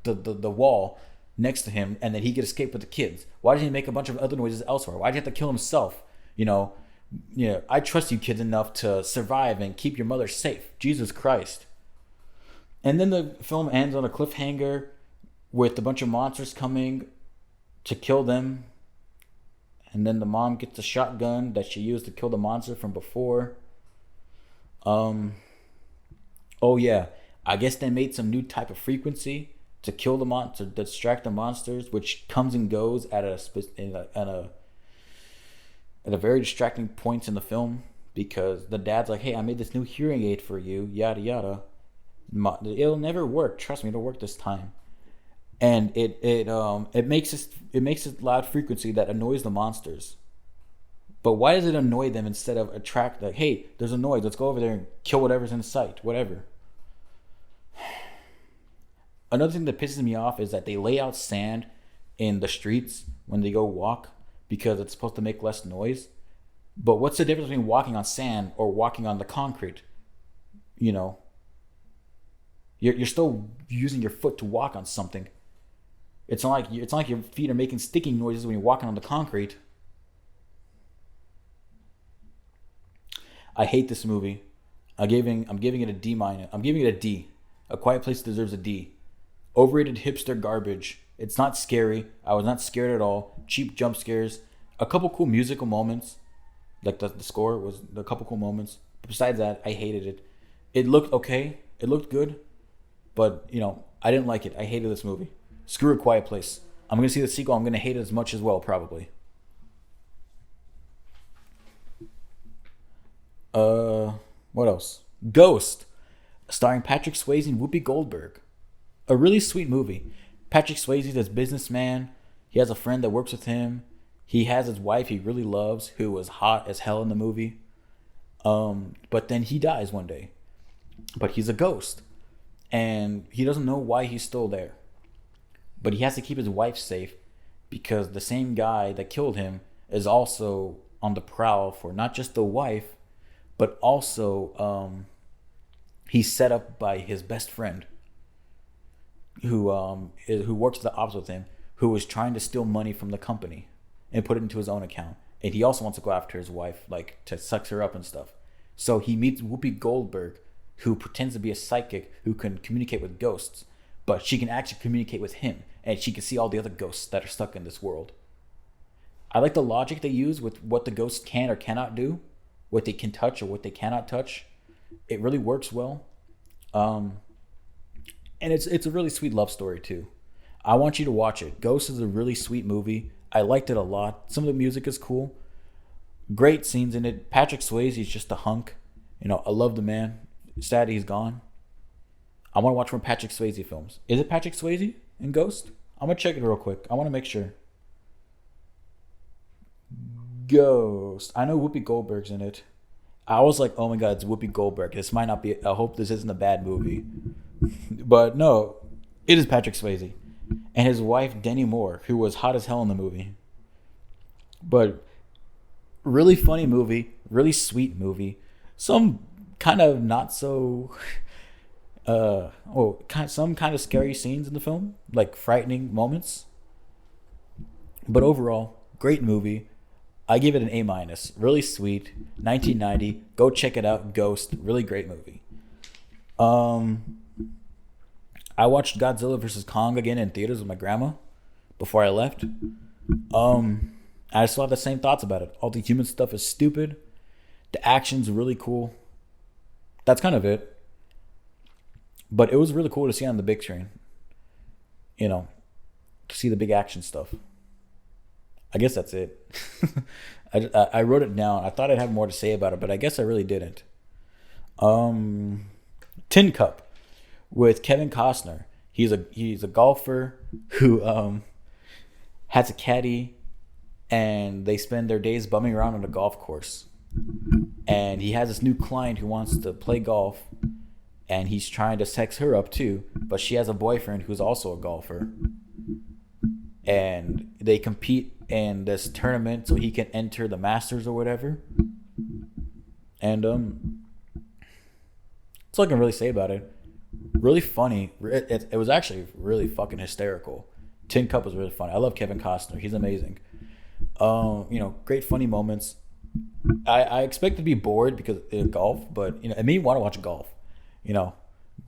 the wall next to him, and then he could escape with the kids? Why doesn't he make a bunch of other noises elsewhere? Why did he have to kill himself? I trust you kids enough to survive and keep your mother safe. Jesus Christ. And then the film ends on a cliffhanger with a bunch of monsters coming to kill them. And then the mom gets a shotgun that she used to kill the monster from before. Oh yeah, I guess they made some new type of frequency to kill the monster, to distract the monsters, which comes and goes at a very distracting points in the film, because the dad's like, "Hey, I made this new hearing aid for you, yada yada. It'll never work. Trust me, it'll work this time." And it makes a loud frequency that annoys the monsters. But why does it annoy them instead of attract? Like, hey, there's a noise. Let's go over there and kill whatever's in sight. Whatever. Another thing that pisses me off is that they lay out sand in the streets when they go walk because it's supposed to make less noise. But what's the difference between walking on sand or walking on the concrete? You're still using your foot to walk on something. It's not like your feet are making sticking noises when you're walking on the concrete. I hate this movie. I'm giving it a D minus. I'm giving it a D. A Quiet Place deserves a D. Overrated hipster garbage. It's not scary. I was not scared at all. Cheap jump scares. A couple cool musical moments. Like the score was a couple cool moments. But besides that, I hated it. It looked okay. It looked good. But, I didn't like it. I hated this movie. Screw A Quiet Place. I'm going to see the sequel. I'm going to hate it as much as well, probably. What else? Ghost, starring Patrick Swayze and Whoopi Goldberg. A really sweet movie. Patrick Swayze's this businessman. He has a friend that works with him. He has his wife he really loves, who was hot as hell in the movie. But then he dies one day. But he's a ghost. And he doesn't know why he's still there. But he has to keep his wife safe because the same guy that killed him is also on the prowl for not just the wife, but also he's set up by his best friend who works at the ops with him, who is trying to steal money from the company and put it into his own account. And he also wants to go after his wife, like to sex her up and stuff. So he meets Whoopi Goldberg, who pretends to be a psychic who can communicate with ghosts, but she can actually communicate with him, and she can see all the other ghosts that are stuck in this world. I like the logic they use with what the ghosts can or cannot do, what they can touch or what they cannot touch. It really works well. And it's a really sweet love story too. I want you to watch it. Ghost is a really sweet movie. I liked it a lot. Some of the music is cool. Great scenes in it. Patrick Swayze is just a hunk. I love the man. Sad he's gone. I want to watch more Patrick Swayze films. Is it Patrick Swayze in Ghost? I'm going to check it real quick. I want to make sure. Ghost. I know Whoopi Goldberg's in it. I was like, oh my god, it's Whoopi Goldberg. This might not be... I hope this isn't a bad movie. But no, it is Patrick Swayze. And his wife, Demi Moore, who was hot as hell in the movie. But really funny movie. Really sweet movie. Some kind of not so... some kind of scary scenes in the film. Like frightening moments. But overall, great movie. I give it an A-. Really sweet. 1990. Go check it out. Ghost. Really great movie. I watched Godzilla vs. Kong again in theaters with my grandma before I left. I still have the same thoughts about it. All the human stuff is stupid. The action's really cool. That's kind of it. But it was really cool to see on the big screen. To see the big action stuff. I guess that's it. I wrote it down. I thought I'd have more to say about it, but I guess I really didn't. Tin Cup with Kevin Costner. He's a golfer who has a caddy, and they spend their days bumming around on a golf course. And he has this new client who wants to play golf, and he's trying to sex her up too, but she has a boyfriend who's also a golfer, and they compete in this tournament so he can enter the Masters or whatever. And that's all I can really say about it. Really funny. It was actually really fucking hysterical. Tin Cup was really funny. I love Kevin Costner. He's amazing. Great funny moments. I expect to be bored because of golf, but it made me want to watch golf.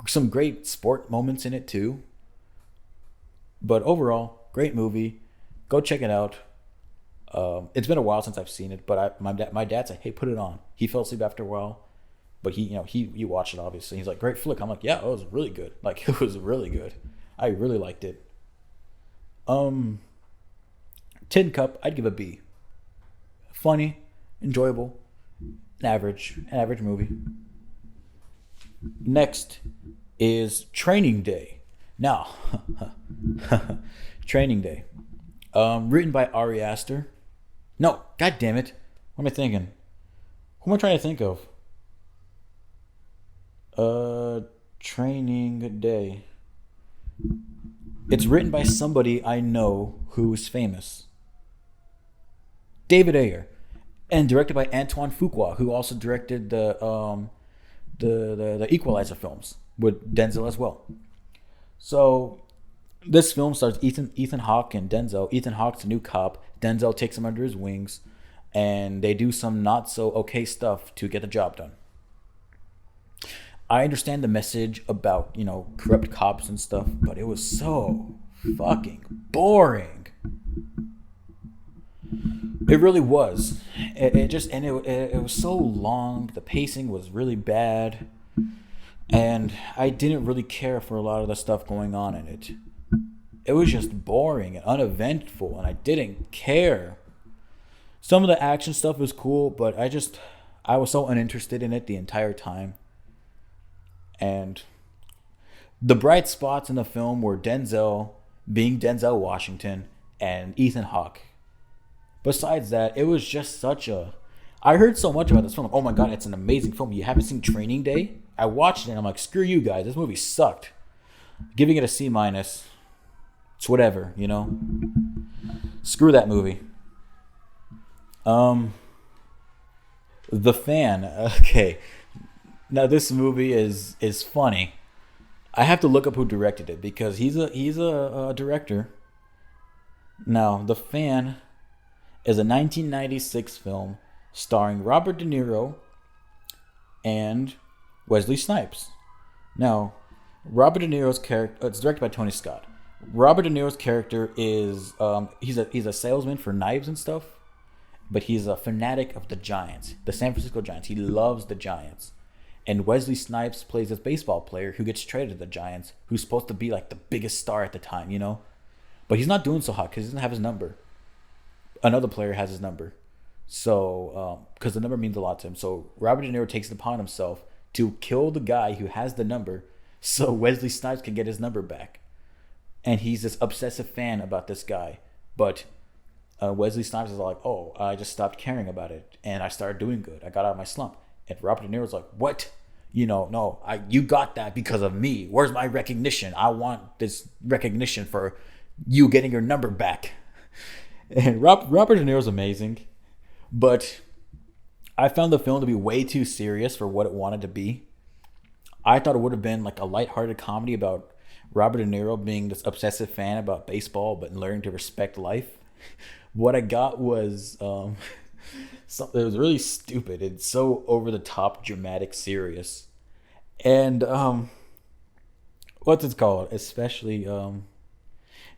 Some great sport moments in it too. But overall, great movie. Go check it out. It's been a while since I've seen it, but my dad said, "Hey, put it on." He fell asleep after a while, but he watched it obviously. He's like, "Great flick." I'm like, "Yeah, it was really good. Like it was really good. I really liked it." Tin Cup, I'd give a B. Funny, enjoyable, an average movie. Next is Training Day. Now, Training Day. Written by Ari Aster. No, god damn it. What am I thinking? Who am I trying to think of? Training Day. It's written by somebody I know who's famous. David Ayer. And directed by Antoine Fuqua, who also directed the Equalizer films with Denzel as well. So this film stars Ethan Hawke and Denzel. Ethan Hawke's a new cop. Denzel takes him under his wings, and they do some not so okay stuff to get the job done. I understand the message about corrupt cops and stuff, but it was so fucking boring. It really was. It was so long. The pacing was really bad, and I didn't really care for a lot of the stuff going on in it. It was just boring and uneventful, and I didn't care. Some of the action stuff was cool, but I was so uninterested in it the entire time. And the bright spots in the film were Denzel being Denzel Washington and Ethan Hawke. Besides that, it was just I heard so much about this film. Oh my god, it's an amazing film. You haven't seen Training Day? I watched it and I'm like, screw you guys. This movie sucked. Giving it a C-. It's whatever, Screw that movie. The Fan. Okay. Now this movie is funny. I have to look up who directed it because he's a director. Now, The Fan is a 1996 film starring Robert De Niro and Wesley Snipes. Now, Robert De Niro's character, it's directed by Tony Scott. Robert De Niro's character is he's a salesman for knives and stuff, but he's a fanatic of the Giants, the San Francisco Giants. He loves the Giants. And Wesley Snipes plays this baseball player who gets traded to the Giants, who's supposed to be like the biggest star at the time, But he's not doing so hot because he doesn't have his number. Another player has his number. So, because the number means a lot to him. So Robert De Niro takes it upon himself to kill the guy who has the number so Wesley Snipes can get his number back. And he's this obsessive fan about this guy. But Wesley Snipes is like, oh, I just stopped caring about it. And I started doing good. I got out of my slump. And Robert De Niro's like, what? No, you got that because of me. Where's my recognition? I want this recognition for you getting your number back. And Robert De Niro's amazing. But I found the film to be way too serious for what it wanted to be. I thought it would have been like a lighthearted comedy about Robert De Niro being this obsessive fan about baseball but learning to respect life. What I got was it was really stupid. It's so over the top, dramatic, serious. And what's it called? Especially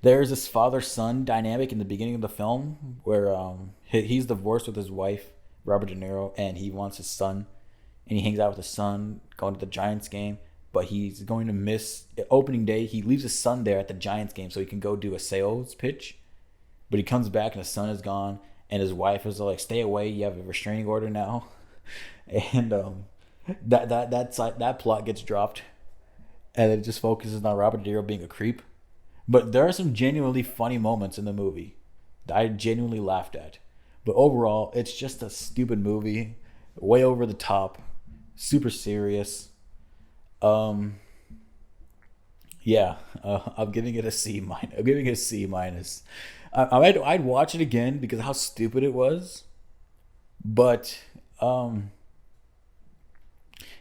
there's this father-son dynamic in the beginning of the film where he's divorced with his wife, Robert De Niro, and he wants his son, and he hangs out with his son going to the Giants game, but he's going to miss opening day. He leaves his son there at the Giants game so he can go do a sales pitch, but he comes back and his son is gone, and his wife is like, "Stay away! You have a restraining order now," and that plot gets dropped, and it just focuses on Robert De Niro being a creep. But there are some genuinely funny moments in the movie that I genuinely laughed at. But overall, it's just a stupid movie, way over the top, super serious. Um, yeah, I'm giving it a C minus. I'm giving it a C minus. I'd watch it again because of how stupid it was, but um,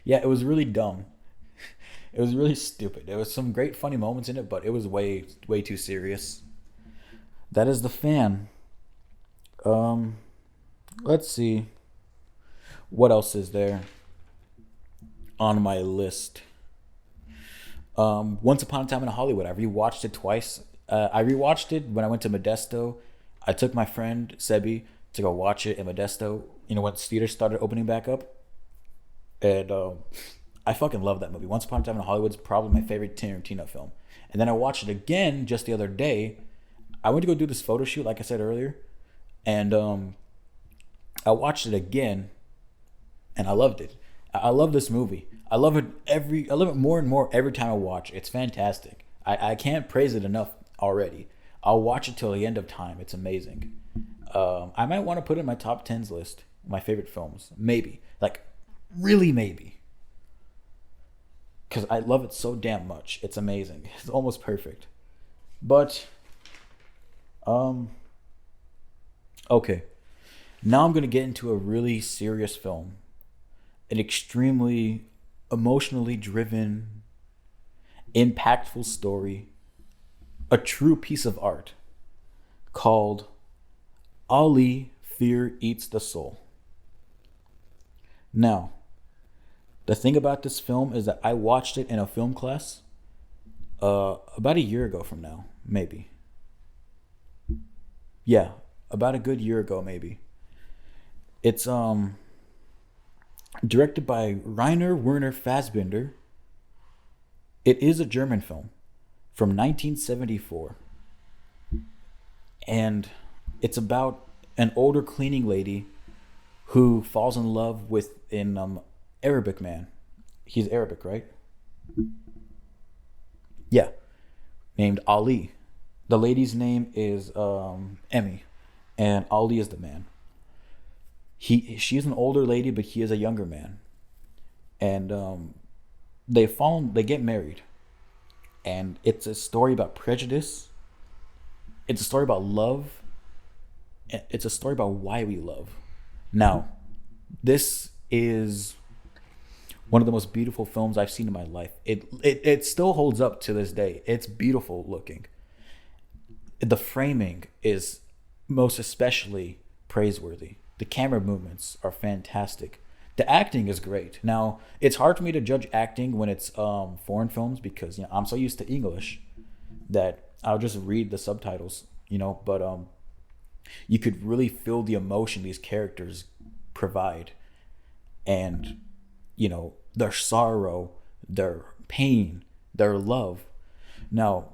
yeah, it was really dumb. It was really stupid. There was some great funny moments in it, but it was way too serious. That is the fan. Um, let's see what else is there on my list. Once Upon a Time in Hollywood. I rewatched it twice. I rewatched it when I went to Modesto. I took my friend Sebi to go watch it in Modesto. You know, when theaters started opening back up, and I fucking love that movie. Once Upon a Time in Hollywood is probably my favorite Tarantino film. And then I watched it again just the other day. I went to go do this photo shoot, like I said earlier, and I watched it again, and I loved it. I love this movie. I love it more and more every time I watch it. It's fantastic. I can't praise it enough already. I'll watch it till the end of time. It's amazing. I might want to put it in my top tens list, my favorite films. Maybe. Like, really maybe. Because I love it so damn much. It's amazing. It's almost perfect. But, okay. Now I'm going to get into a really serious film. An extremely emotionally driven, impactful story. A true piece of art called Ali, Fear Eats the Soul. Now, the thing about this film is that I watched it in a film class about a year ago from now, maybe. Yeah, about a good year ago, maybe. It's directed by Rainer Werner Fassbinder. It is a German film from 1974. And it's about an older cleaning lady who falls in love with an Arabic man. He's Arabic, right? Yeah. Named Ali. The lady's name is Emmy. And Ali is the man. She's an older lady, but he is a younger man. And they get married. And it's a story about prejudice. It's a story about love. It's a story about why we love. Now, this is one of the most beautiful films I've seen in my life. It still holds up to this day. It's beautiful looking. The framing is most especially praiseworthy. The camera movements are fantastic. The acting is great. Now, it's hard for me to judge acting when it's foreign films because I'm so used to English that I'll just read the subtitles, but you could really feel the emotion these characters provide, and their sorrow, their pain, their love. Now,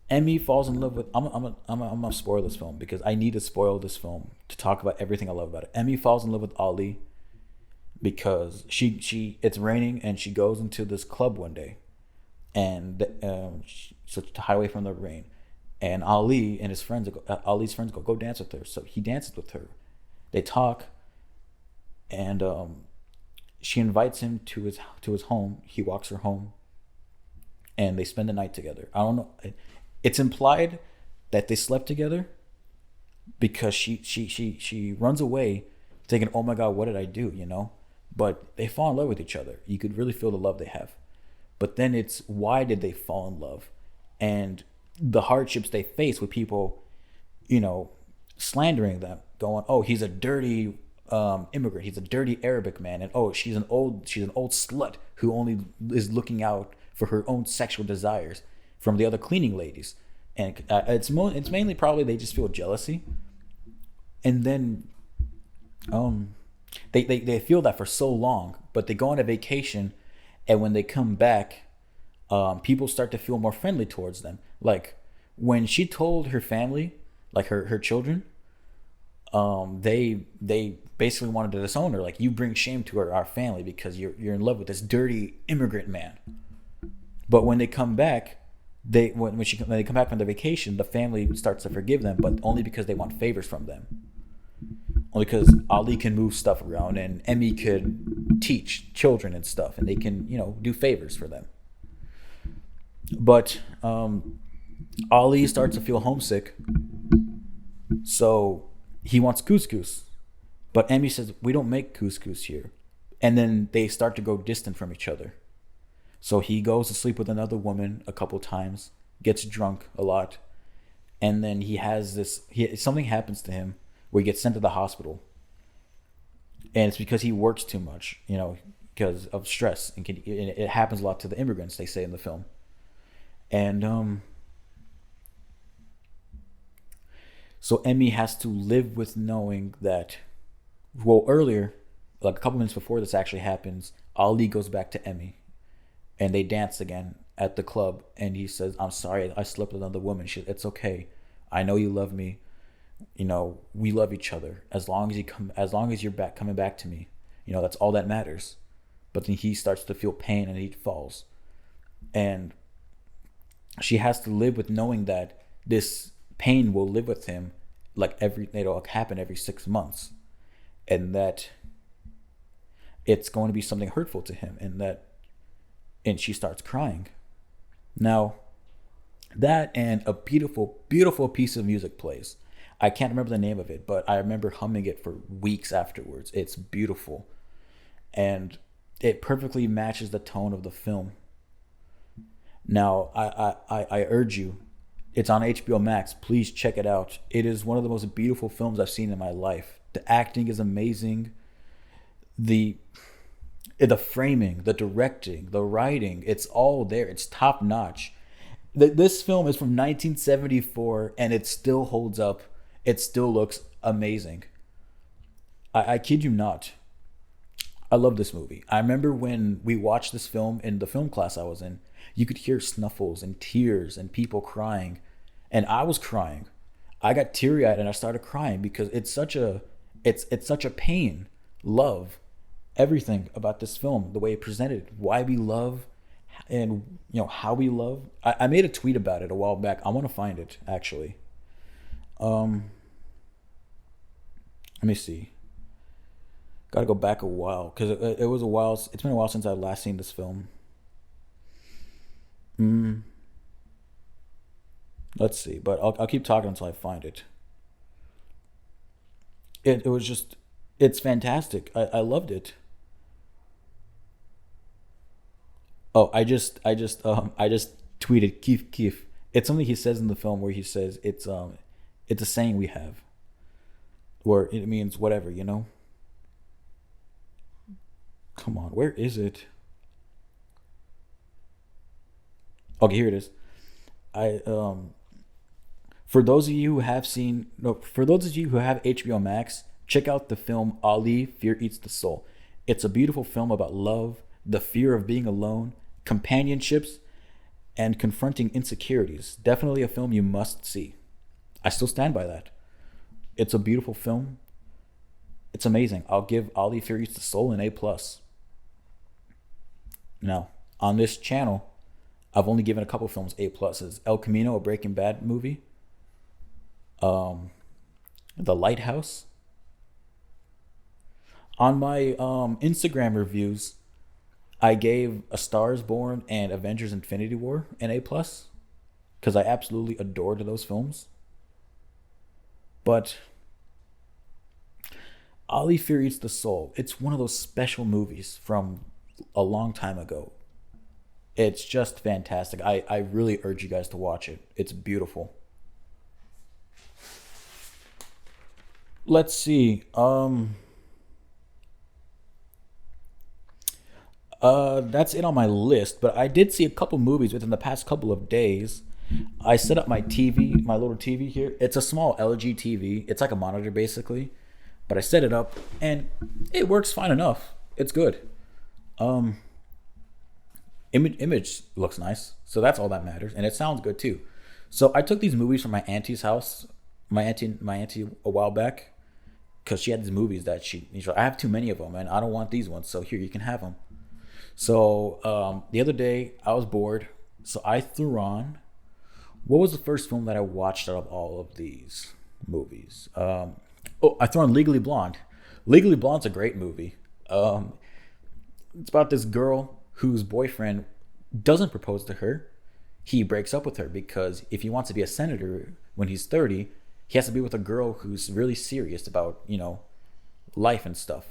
Emmy falls in love with. I'm gonna spoil this film because I need to spoil this film to talk about everything I love about it. Emmy falls in love with Ali because it's raining and she goes into this club one day, and so to hide away from the rain, and Ali and his friends Ali's friends go dance with her. So he dances with her. They talk, and she invites him to his home. He walks her home, and they spend the night together. I don't know. It's implied that they slept together because she runs away thinking, oh my God, what did I do? But they fall in love with each other. You could really feel the love they have. But then it's why did they fall in love? And the hardships they face with people, slandering them, going, oh, he's a dirty immigrant. He's a dirty Arabic man. And oh, she's an old slut who only is looking out for her own sexual desires from the other cleaning ladies. And it's mainly probably they just feel jealousy. And then they feel that for so long, but they go on a vacation, and when they come back, people start to feel more friendly towards them. Like when she told her family, like her children, they basically wanted to disown her. Like, you bring shame to our family because you're in love with this dirty immigrant man. But when they come back, when they come back from their vacation, the family starts to forgive them, but only because they want favors from them. Only because Ali can move stuff around and Emmy could teach children and stuff, and they can do favors for them. But Ali starts to feel homesick, so he wants couscous. But Emmy says, "We don't make couscous here." And then they start to grow distant from each other. So he goes to sleep with another woman a couple times, gets drunk a lot, and then he has this. Something happens to him where he gets sent to the hospital, and it's because he works too much, because of stress, and it happens a lot to the immigrants. They say in the film, and so Emmy has to live with knowing that. Well, earlier, like a couple minutes before this actually happens, Ali goes back to Emmy, and they dance again at the club, and he says, "I'm sorry, I slept with another woman." It's okay. I know you love me. We love each other. As long as you're coming back to me, that's all that matters. But then he starts to feel pain and he falls, and she has to live with knowing that this pain will live with him, like it'll happen every 6 months, and that it's going to be something hurtful to him, and she starts crying. Now, that and a beautiful, beautiful piece of music plays. I can't remember the name of it, but I remember humming it for weeks afterwards. It's beautiful, and it perfectly matches the tone of the film. Now, I urge you, it's on HBO Max. Please check it out. It is one of the most beautiful films I've seen in my life. The acting is amazing. The the framing, the directing, the writing, it's all there. It's top notch. This film is from 1974 and it still holds up. It still looks amazing. I kid you not. I love this movie. I remember when we watched this film in the film class I was in, you could hear snuffles and tears and people crying. And I was crying. I got teary eyed and I started crying because it's such a pain, love, everything about this film, the way it presented, why we love, and how we love. I made a tweet about it a while back. I want to find it actually. Let me see. Got to go back a while because it was a while. It's been a while since I've last seen this film. Let's see, but I'll keep talking until I find it. It was just, it's fantastic. I loved it. Oh, I just tweeted Keef Keef. It's something he says in the film where he says it's a saying we have, where it means whatever. Come on, where is it? Okay, here it is. I For those of you who have seen no, for those of you who have HBO Max, check out the film Ali: Fear Eats the Soul. It's a beautiful film about love, the fear of being alone, companionships, and confronting insecurities. Definitely a film you must see. I still stand by that. It's a beautiful film. It's amazing. I'll give Ali: Fear Eats the Soul an A+. Now, on this channel, I've only given a couple films A pluses. El Camino, a Breaking Bad movie. The Lighthouse. On my Instagram reviews, I gave A Star Is Born and Avengers: Infinity War an A plus because I absolutely adored those films. But Ali: Fear Eats the Soul, it's one of those special movies from a long time ago. It's just fantastic. I really urge you guys to watch it. It's beautiful. Let's see. That's it on my list, but I did see a couple movies within the past couple of days. I set up my TV, my little TV here. It's a small LG TV. It's like a monitor basically, but I set it up and it works fine enough. It's good. Um, image looks nice, so that's all that matters, and it sounds good too. So I took these movies from my auntie's house, my auntie a while back, because she had these movies that she's like, I have too many of them, and I don't want these ones. So here, you can have them. So the other day I was bored, so I threw on. What was the first film that I watched out of all of these movies? I threw on Legally Blonde. Legally Blonde's a great movie. It's about this girl whose boyfriend doesn't propose to her. he breaks up with her because if he wants to be a senator when he's 30, he has to be with a girl who's really serious about, life and stuff.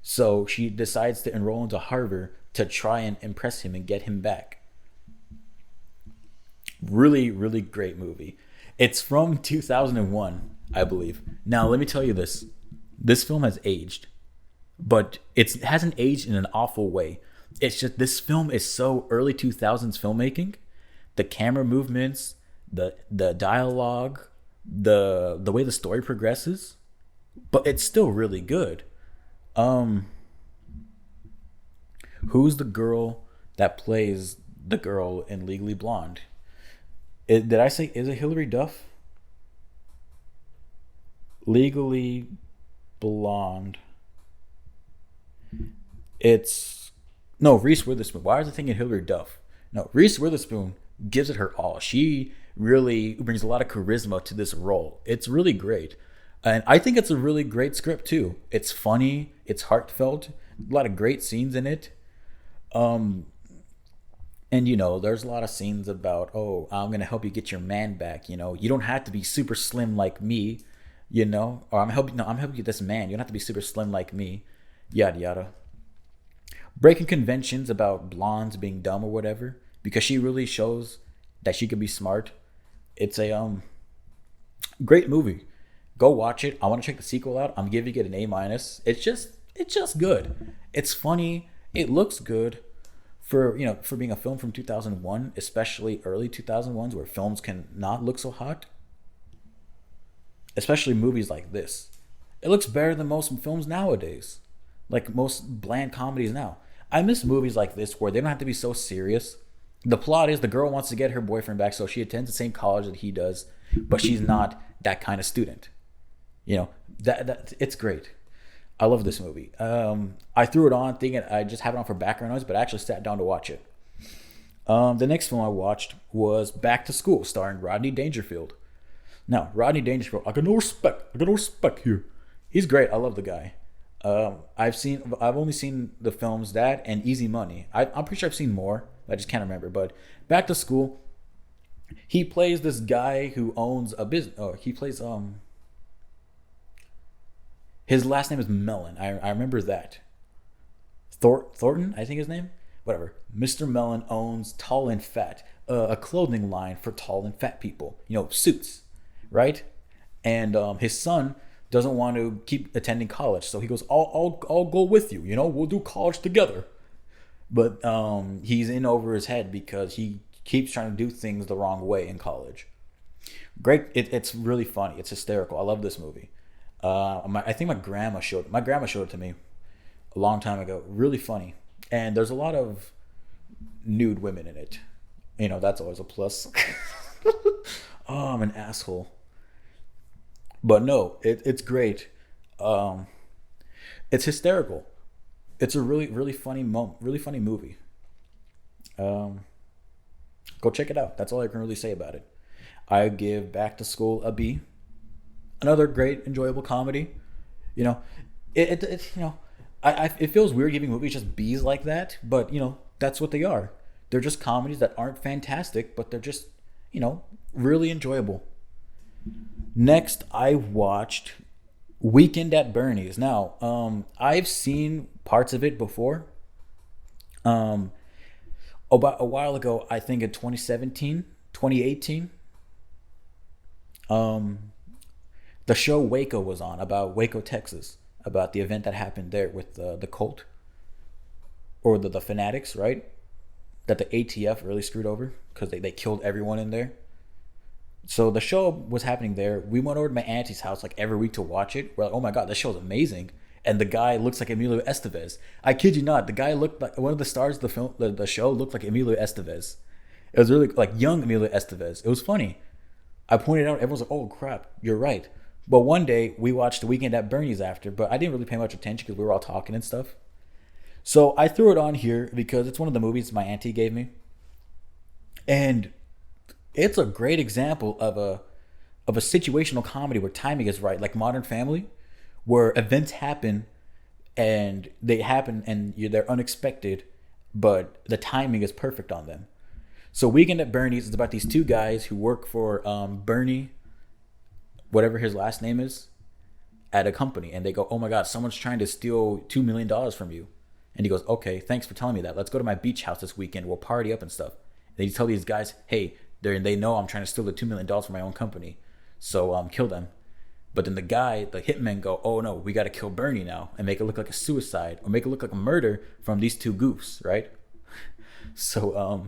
So she decides to enroll into Harvard to try and impress him and get him back. Really, really great movie. It's from 2001, I believe. Now, let me tell you this. This film has aged, but it hasn't aged in an awful way. It's just this film is so early 2000s filmmaking. The camera movements, the dialogue, the way the story progresses, but it's still really good. Who's the girl that plays the girl in Legally Blonde? Did I say, is it Hilary Duff? Legally Blonde. It's no Reese Witherspoon. Why was I thinking Hilary Duff? No, Reese Witherspoon gives it her all. She really brings a lot of charisma to this role. It's really great. And I think it's a really great script too. It's funny, it's heartfelt, a lot of great scenes in it. And there's a lot of scenes about, oh, I'm gonna help you get your man back. You don't have to be super slim like me, or I'm helping you get this man. You don't have to be super slim like me, yada yada. Breaking conventions about blondes being dumb or whatever, because she really shows that she can be smart. It's a great movie. Go watch it. I want to check the sequel out. I'm giving it an A-. It's just good. It's funny. It looks good for being a film from 2001, especially early 2001s where films can not look so hot. Especially movies like this. It looks better than most films nowadays. Like most bland comedies now. I miss movies like this where they don't have to be so serious. The plot is the girl wants to get her boyfriend back, so she attends the same college that he does, but she's not that kind of student. That it's great. I love this movie. I threw it on thinking I just have it on for background noise, but I actually sat down to watch it. The next film I watched was Back to School, starring Rodney Dangerfield. Now, Rodney Dangerfield, I got no respect here. He's great. I love the guy. I've only seen the films that and Easy Money. I'm pretty sure I've seen more. I just can't remember. But Back to School, he plays this guy who owns a business. Oh, he plays his last name is Mellon. I remember that. Thornton, I think his name. Whatever. Mr. Mellon owns Tall and Fat, a clothing line for tall and fat people. Suits, right? And his son doesn't want to keep attending college, so he goes, I'll go with you. We'll do college together. But he's in over his head because he keeps trying to do things the wrong way in college. Great. It's really funny. It's hysterical. I love this movie. I think my grandma showed it to me a long time ago. Really funny. And there's a lot of nude women in it. That's always a plus. Oh, I'm an asshole. But no, it's great. It's hysterical. It's a really, really funny really funny movie. Go check it out. That's all I can really say about it. I give Back to School a B. Another great, enjoyable comedy. It feels weird giving movies just B's like that, but that's what they are. They're just comedies that aren't fantastic, but they're just really enjoyable. Next, I watched Weekend at Bernie's. Now, I've seen parts of it before. About a while ago, I think in 2017, 2018. The show Waco was on, about Waco, Texas, about the event that happened there with the cult or the fanatics, right? That the ATF really screwed over because they killed everyone in there. So the show was happening there. We went over to my auntie's house like every week to watch it. We're like, oh my God, this show's amazing. And the guy looks like Emilio Estevez. I kid you not. The guy looked like one of the stars of the film. The show looked like Emilio Estevez. It was really like young Emilio Estevez. It was funny. I pointed out, everyone's like, oh crap, you're right. But one day we watched The Weekend at Bernie's after, but I didn't really pay much attention because we were all talking and stuff. So I threw it on here because it's one of the movies my auntie gave me. And it's a great example of a situational comedy where timing is right, like Modern Family, where events happen and they're unexpected, but the timing is perfect on them. So Weekend at Bernie's is about these two guys who work for Bernie, whatever his last name is, at a company, and they go, "Oh my God, someone's trying to steal $2 million from you." And he goes, "Okay, thanks for telling me that. Let's go to my beach house this weekend. We'll party up and stuff." And they tell these guys, "Hey, they know I'm trying to steal the $2 million from my own company, so kill them." But then the hitmen go, "Oh no, we got to kill Bernie now and make it look like a suicide or make it look like a murder from these two goofs, right?" So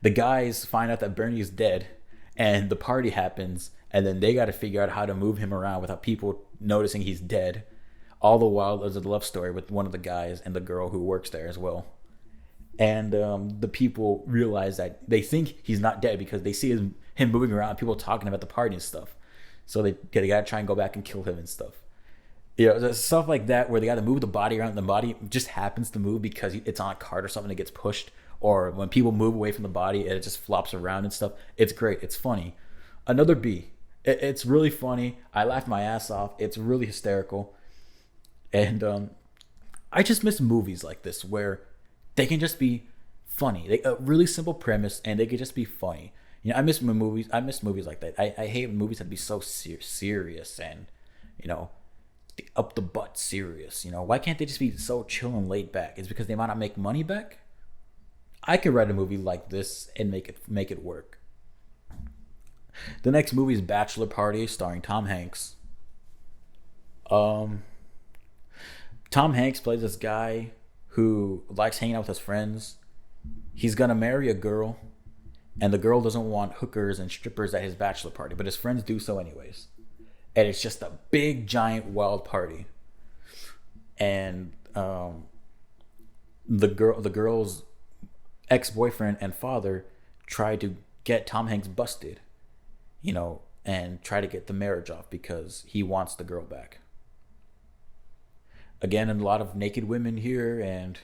the guys find out that Bernie is dead, and the party happens, and then they got to figure out how to move him around without people noticing he's dead. All the while, there's a love story with one of the guys and the girl who works there as well. And the people realize that they think he's not dead because they see him moving around, people talking about the party and stuff. So they gotta try and go back and kill him and stuff. There's stuff like that where they gotta move the body around. And the body just happens to move because it's on a cart or something that gets pushed. Or when people move away from the body, it just flops around and stuff. It's great. It's funny. Another B. It's really funny. I laughed my ass off. It's really hysterical. And I just miss movies like this where they can just be funny. A really simple premise, and they can just be funny. I miss movies. I miss movies like that. I hate movies that be so serious and, up the butt serious. Why can't they just be so chill and laid back? It's because they might not make money back. I could write a movie like this and make it work. The next movie is Bachelor Party, starring Tom Hanks. Tom Hanks plays this guy who likes hanging out with his friends. He's gonna marry a girl, and the girl doesn't want hookers and strippers at his bachelor party, but his friends do so anyways. And it's just a big, giant, wild party. And the girl's ex-boyfriend and father try to get Tom Hanks busted, and try to get the marriage off because he wants the girl back. Again, a lot of naked women here and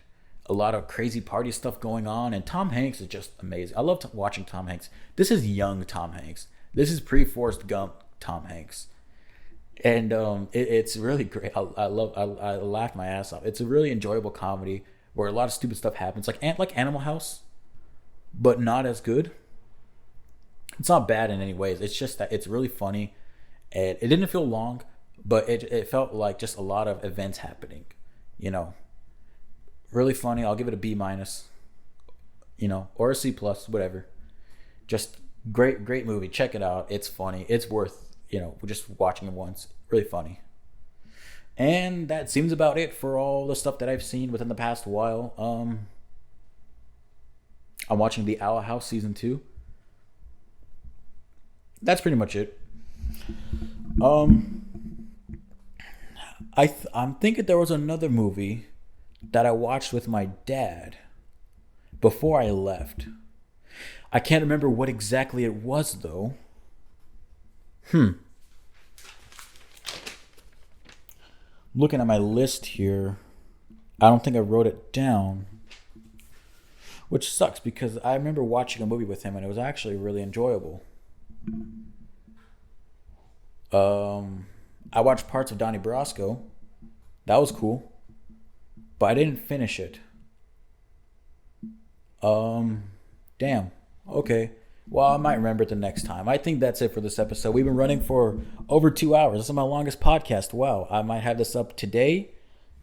a lot of crazy party stuff going on. And Tom Hanks is just amazing. I love watching Tom Hanks. This is young Tom Hanks. This is pre-Forrest Gump Tom Hanks. And it's really great. I laughed my ass off. It's a really enjoyable comedy where a lot of stupid stuff happens, like Animal House, but not as good. It's not bad in any ways. It's just that it's really funny, and it didn't feel long, but it felt like just a lot of events happening. Really funny. I'll give it a B-, or a C+, whatever. Just great movie. Check it out. It's funny. It's worth just watching it once. Really funny. And that seems about it for all the stuff that I've seen within the past while. I'm watching the Owl House season 2. That's pretty much it. I'm thinking there was another movie that I watched with my dad before I left. I can't remember what exactly it was though. Looking at my list here, I don't think I wrote it down, which sucks because I remember watching a movie with him and it was actually really enjoyable. I watched parts of Donnie Brasco. That was cool, but I didn't finish it. Damn. Okay. Well, I might remember it the next time. I think that's it for this episode. We've been running for over 2 hours. This is my longest podcast. Wow. I might have this up today.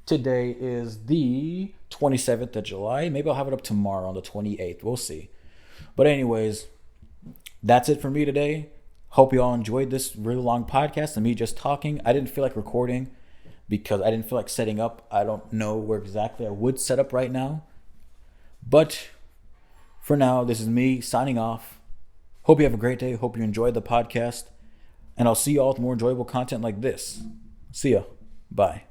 Today is the 27th of July. Maybe I'll have it up tomorrow on the 28th. We'll see. But anyways, that's it for me today. Hope you all enjoyed this really long podcast and me just talking. I didn't feel like recording because I didn't feel like setting up. I don't know where exactly I would set up right now. But for now, this is me signing off. Hope you have a great day. Hope you enjoyed the podcast. And I'll see you all with more enjoyable content like this. See ya. Bye.